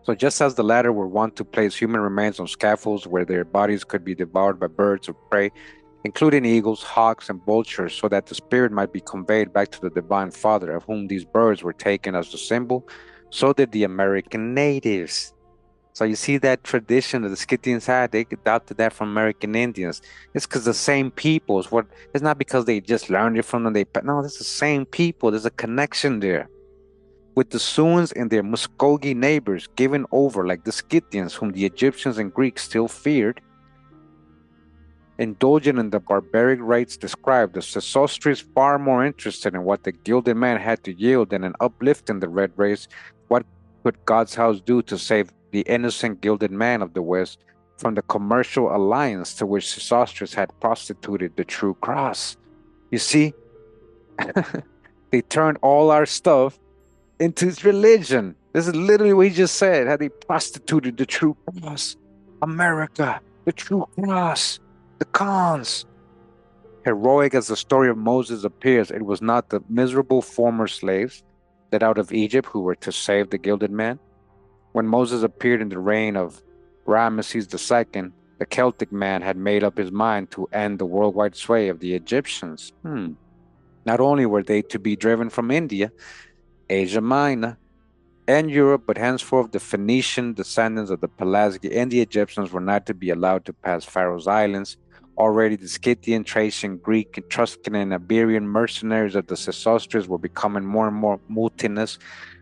So just as the latter were wont to place human remains on scaffolds where their bodies could be devoured by birds of prey, including eagles, hawks, and vultures, so that the spirit might be conveyed back to the divine Father, of whom these birds were taken as the symbol, so did the American natives. So you see that tradition that the Scythians had, they adopted that from American Indians. It's because the same people. It's not because they just learned it from them. No, it's the same people. There's a connection there. With the Siouans and their Muskogee neighbors given over like the Scythians, whom the Egyptians and Greeks still feared, indulgent in the barbaric rites described, the Sesostris far more interested in what the Gilded Man had to yield than in uplifting the red race. What could God's house do to save the innocent Gilded Man of the West from the commercial alliance to which Sesostris had prostituted the true cross? You see, they turned all our stuff into his religion. This is literally what he just said, how they prostituted the true cross. America, the true cross, the cons. Heroic as the story of Moses appears, it was not the miserable former slaves let out of Egypt who were to save the Gilded Man. When Moses appeared in the reign of Ramesses II, the Celtic man had made up his mind to end the worldwide sway of the Egyptians. Not only were they to be driven from India, Asia Minor, and Europe, but henceforth the Phoenician descendants of the Pelasgi and the Egyptians were not to be allowed to pass Pharaoh's Islands. Already the Scythian, Thracian, Greek, Etruscan, and Iberian mercenaries of the Sesostris were becoming more and more mutinous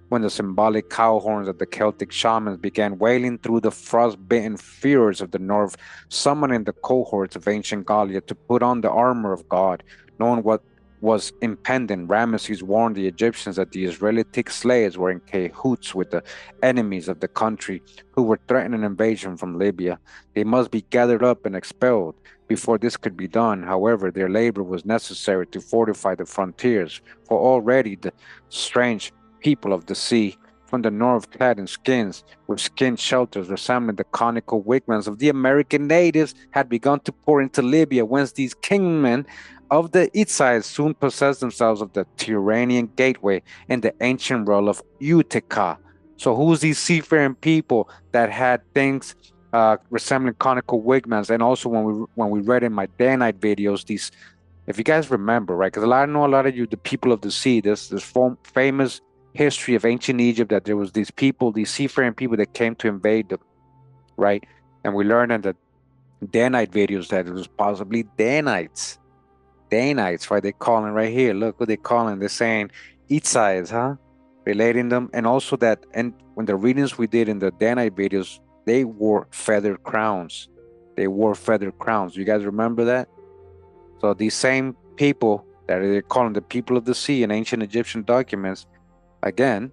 when the symbolic cow horns of the Celtic shamans began wailing through the frost-bitten fjords of the north, summoning the cohorts of ancient Gallia to put on the armor of God. Knowing what was impending, Ramesses warned the Egyptians that the Israelitic slaves were in cahoots with the enemies of the country who were threatening invasion from Libya. They must be gathered up and expelled. Before this could be done, however, their labor was necessary to fortify the frontiers, for already the strange people of the sea from the north, clad in skins, with skin shelters resembling the conical wigwams of the American natives, had begun to pour into Libya, whence these kingmen of the Itzaes soon possessed themselves of the Turanian gateway and the ancient role of Utica. So who's these seafaring people that had things resembling conical wigmans, and also when we read in my Danite videos, these, if you guys remember, right? Because I know a lot of you, the people of the sea, this famous history of ancient Egypt, that there was these people, these seafaring people that came to invade them, right? And we learned in the Danite videos that it was possibly Danites, right? They're calling right here. Look what they're calling. They're saying Itzaes, huh? Relating them. And also that, and when the readings we did in the Danite videos, they wore feather crowns. They wore feather crowns. You guys remember that? So these same people that they're calling the people of the sea in ancient Egyptian documents, again,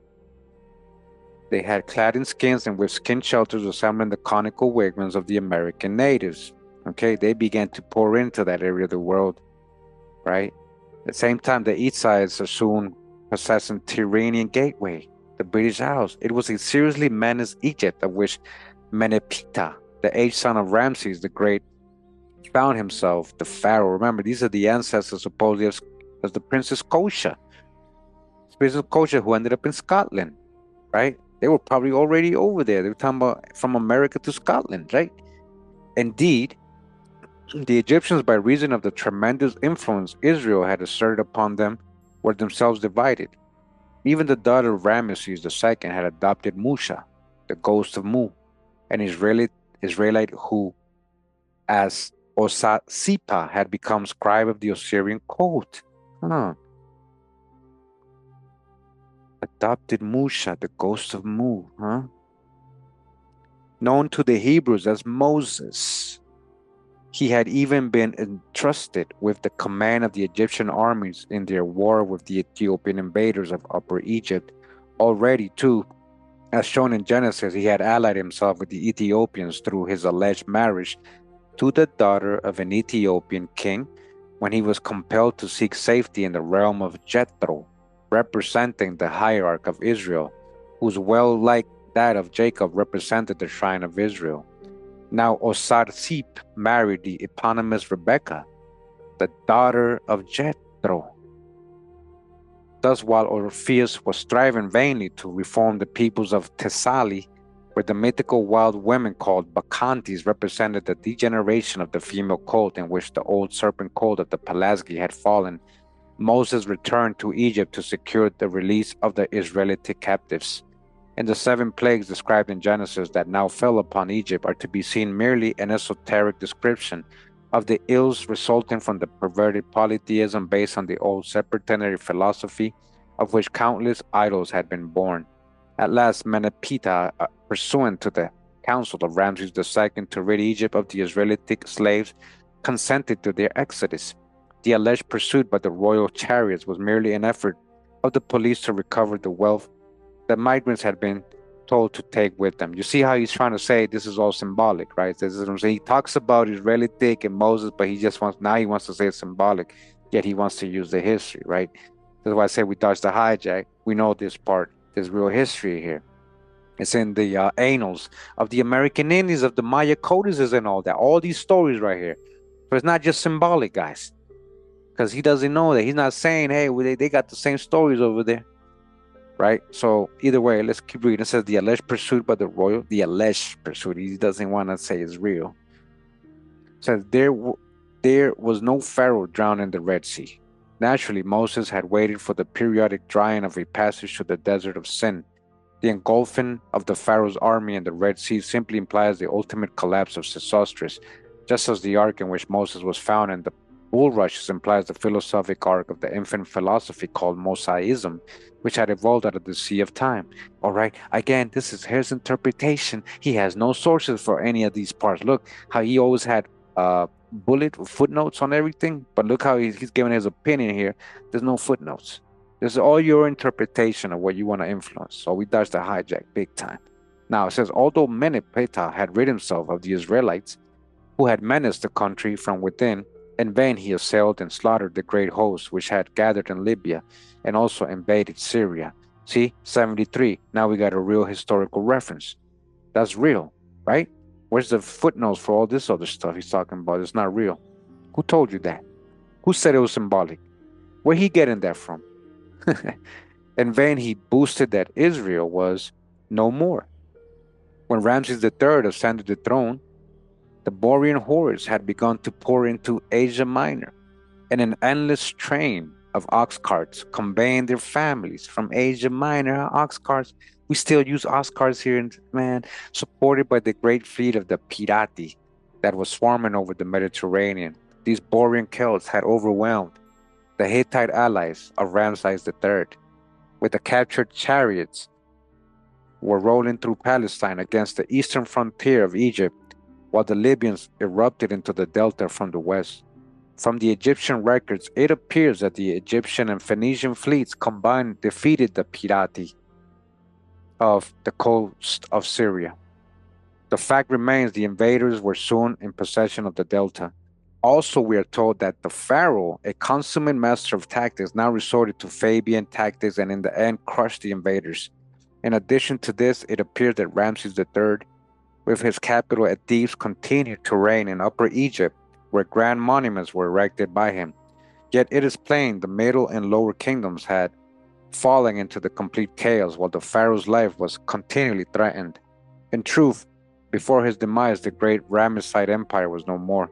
they had clad in skins and with skin shelters resembling the conical wigwams of the American natives. Okay, they began to pour into that area of the world, right? At the same time, the Itzaes are soon possessing Tyrrhenian Gateway, the British Isles. It was a seriously menaced Egypt of which Meneptah, the eighth son of Ramses the Great, found himself the pharaoh. Remember, these are the ancestors supposedly of the Princess Kosha. Princess Kosha, who ended up in Scotland, right? They were probably already over there. They were talking about from America to Scotland, right? Indeed, the Egyptians, by reason of the tremendous influence Israel had exerted upon them, were themselves divided. Even the daughter of Ramesses II had adopted Musha, the ghost of Mu, an Israelite who, as Osasipa, had become scribe of the Osirian cult. Huh. Adopted Musha, the ghost of Mu, huh? Known to the Hebrews as Moses. He had even been entrusted with the command of the Egyptian armies in their war with the Ethiopian invaders of Upper Egypt. Already, too, as shown in Genesis, he had allied himself with the Ethiopians through his alleged marriage to the daughter of an Ethiopian king when he was compelled to seek safety in the realm of Jethro, representing the hierarch of Israel, whose well, like that of Jacob, represented the shrine of Israel. Now Osarsip married the eponymous Rebekah, the daughter of Jethro. Thus, while Orpheus was striving vainly to reform the peoples of Thessaly, where the mythical wild women called Bacchantes represented the degeneration of the female cult in which the old serpent cult of the Pelasgi had fallen, Moses returned to Egypt to secure the release of the Israelite captives. And the 7 plagues described in Genesis that now fell upon Egypt are to be seen merely an esoteric description of the ills resulting from the perverted polytheism based on the old septenary philosophy of which countless idols had been born. At last, Meneptah, pursuant to the counsel of Ramses II to rid Egypt of the Israelite slaves, consented to their exodus. The alleged pursuit by the royal chariots was merely an effort of the police to recover the wealth that migrants had been told to take with them. You see how he's trying to say this is all symbolic, right? This is what I'm saying. He talks about Israelite and Moses, but he wants to say it's symbolic, yet he wants to use the history, right? That's why I say we dodged the hijack. We know this part. There's real history here. It's in the annals of the American Indians, of the Maya codices and all that. All these stories right here. So it's not just symbolic, guys. Because he doesn't know that. He's not saying, hey, they got the same stories over there. Right? So either way, let's keep reading. It says the alleged pursuit by the royal, the alleged pursuit. He doesn't want to say it's real. It says there was no Pharaoh drowned in the Red Sea. Naturally, Moses had waited for the periodic drying of a passage to the desert of Sin. The engulfing of the Pharaoh's army in the Red Sea simply implies the ultimate collapse of Sesostris, just as the ark in which Moses was found in the bulrushes implies the philosophic arc of the infant philosophy called Mosaism, which had evolved out of the sea of time. All right, again, this is his interpretation. He has no sources for any of these parts. Look how he always had bullet footnotes on everything, but look how he's giving his opinion here. There's no footnotes. This is all your interpretation of what you want to influence. So we dodged the hijack big time. Now it says, although Meneptah had rid himself of the Israelites who had menaced the country from within, in vain he assailed and slaughtered the great host which had gathered in Libya and also invaded Syria. See, 73. Now we got a real historical reference. That's real, right? Where's the footnotes for all this other stuff he's talking about? It's not real. Who told you that? Who said it was symbolic? Where he getting that from? In vain he boasted that Israel was no more. When Ramses III ascended the throne, the Borean hordes had begun to pour into Asia Minor in an endless train of ox carts conveying their families from Asia Minor. Ox carts, we still use ox carts here, man, supported by the great fleet of the Pirati that was swarming over the Mediterranean. These Borean Celts had overwhelmed the Hittite allies of Ramses III, with the captured chariots were rolling through Palestine against the eastern frontier of Egypt, while the Libyans erupted into the delta from the west. From the Egyptian records, it appears that the Egyptian and Phoenician fleets combined defeated the Pirati of the coast of Syria. The fact remains the invaders were soon in possession of the delta. Also, we are told that the pharaoh, a consummate master of tactics, now resorted to Fabian tactics and in the end crushed the invaders. In addition to this, it appears that Ramses III, with his capital at Thebes, continued to reign in Upper Egypt, where grand monuments were erected by him. Yet it is plain the middle and lower kingdoms had fallen into the complete chaos, while the pharaoh's life was continually threatened. In truth, before his demise, the great Ramesside Empire was no more.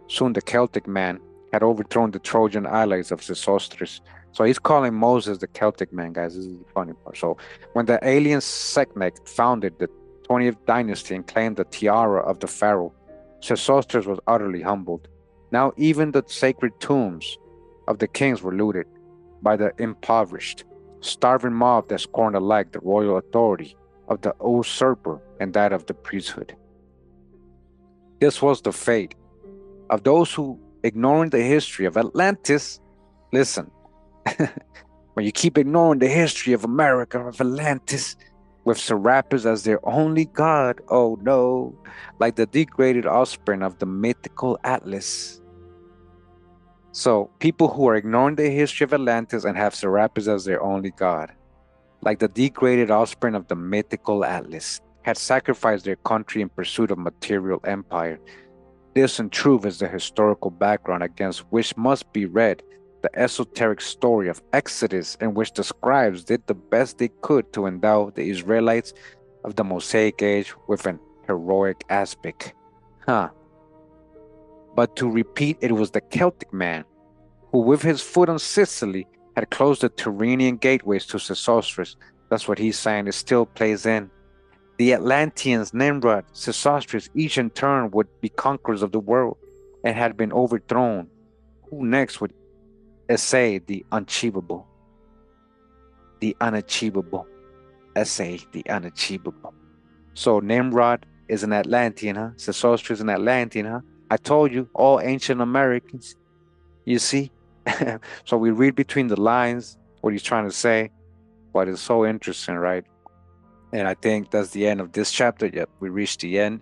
Soon the Celtic man had overthrown the Trojan allies of Sesostris. So he's calling Moses the Celtic man, guys. This is the funny part. So when the alien Seknek founded the 20th dynasty and claimed the tiara of the pharaoh, Sesostris was utterly humbled. Now even the sacred tombs of the kings were looted by the impoverished, starving mob that scorned alike the royal authority of the usurper and that of the priesthood. This was the fate of those who, ignoring the history of Atlantis, listen, when you keep ignoring the history of America, of Atlantis, with Serapis as their only god, oh no, like the degraded offspring of the mythical Atlas. So, people who are ignoring the history of Atlantis and have Serapis as their only god, like the degraded offspring of the mythical Atlas, had sacrificed their country in pursuit of material empire. This, in truth, is the historical background against which must be read the esoteric story of Exodus, in which the scribes did the best they could to endow the Israelites of the Mosaic Age with an heroic aspect. But to repeat, it was the Celtic man who, with his foot on Sicily, had closed the Tyrrhenian gateways to Sesostris. That's what he's saying. It still plays in. The Atlanteans, Nimrod, Sesostris, each in turn would be conquerors of the world and had been overthrown. Who next would essay the unachievable? The unachievable. Essay the unachievable. So Nimrod is an Atlantean, huh? Sesostris is an Atlantean, huh? I told you, all ancient Americans. You see? So we read between the lines what he's trying to say, but it's so interesting, right? And I think that's the end of this chapter. Yep, we reached the end.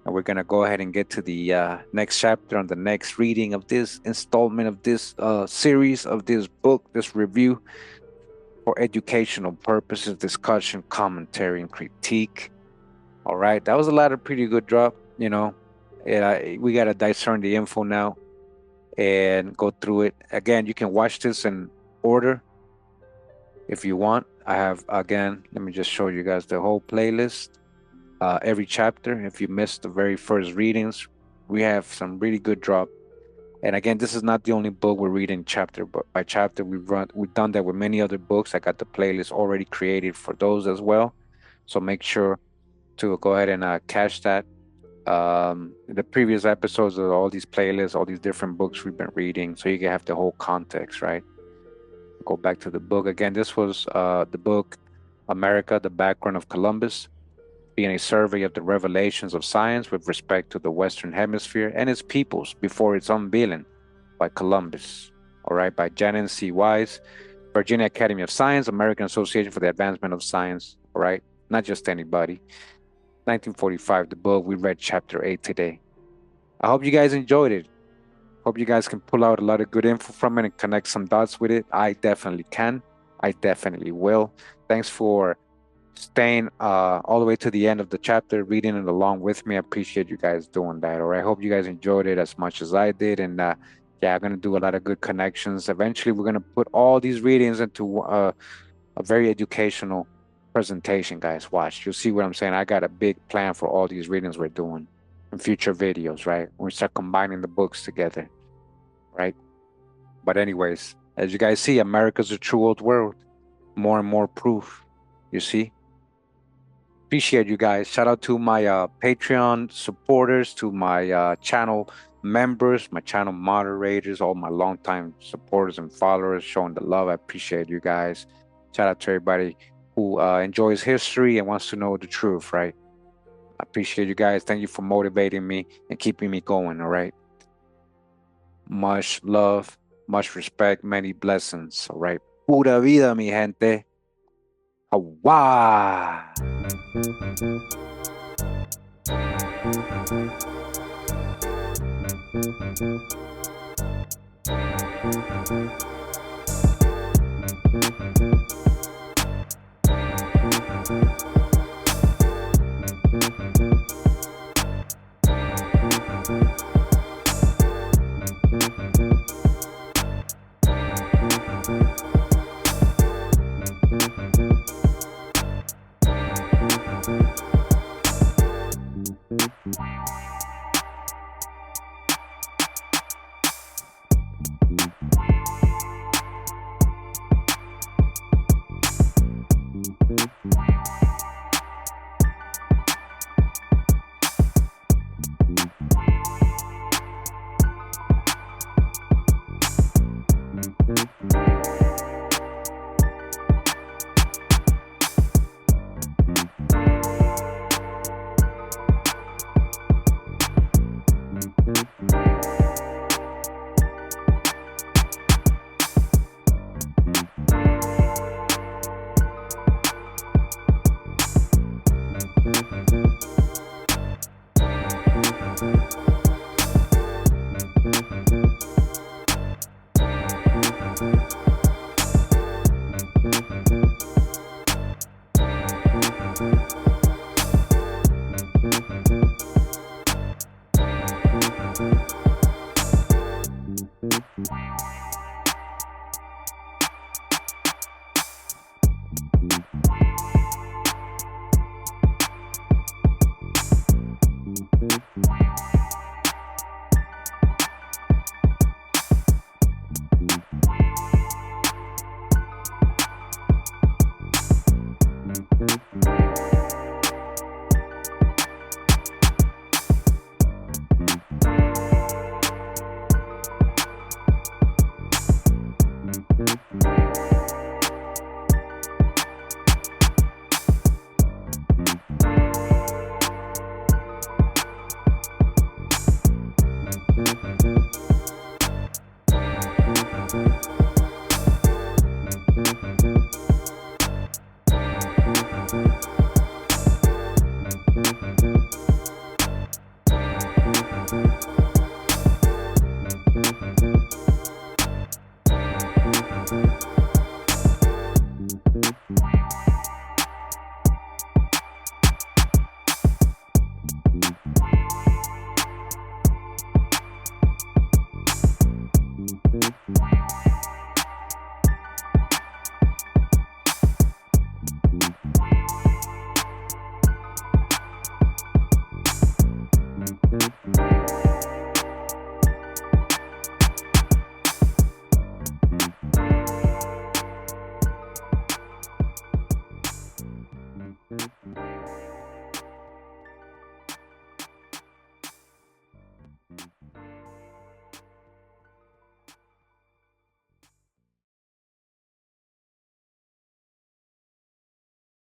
And we're going to go ahead and get to the next chapter on the next reading of this installment of this series of this book, this review for educational purposes, discussion, commentary, and critique. All right. That was a lot of pretty good drop, you know. And we got to discern the info now and go through it. Again, you can watch this in order if you want. I have, again, let me just show you guys the whole playlist. Every chapter, if you missed the very first readings, we have some really good drop. And again, this is not the only book we're reading chapter by chapter. We've done that with many other books. I got the playlist already created for those as well. So make sure to go ahead and catch that. The previous episodes of all these playlists, all these different books we've been reading, so you can have the whole context, right? Go back to the book again. This was the book America, the Background of Columbus, being a survey of the revelations of science with respect to the Western Hemisphere and its peoples before its unveiling by Columbus. All right, by Janet C. Wise, Virginia Academy of Science, American Association for the Advancement of Science. All right, not just anybody. 1945, the book. We read chapter 8 today. I hope you guys enjoyed it. Hope you guys can pull out a lot of good info from it and connect some dots with it. I definitely can. I definitely will. Thanks for staying all the way to the end of the chapter, reading it along with me. I appreciate you guys doing that. All right. I hope you guys enjoyed it as much as I did. And yeah, I'm going to do a lot of good connections. Eventually, we're going to put all these readings into a very educational presentation, guys. Watch. You'll see what I'm saying. I got a big plan for all these readings we're doing in future videos, right? When we start combining the books together, right? But anyways, as you guys see, America's a true old world. More and more proof, you see? Appreciate you guys. Shout out to my Patreon supporters, to my channel members, my channel moderators, all my longtime supporters and followers showing the love. I appreciate you guys. Shout out to everybody who enjoys history and wants to know the truth, right? I appreciate you guys. Thank you for motivating me and keeping me going, all right? Much love, much respect, many blessings, all right? Pura vida, mi gente. Hawa!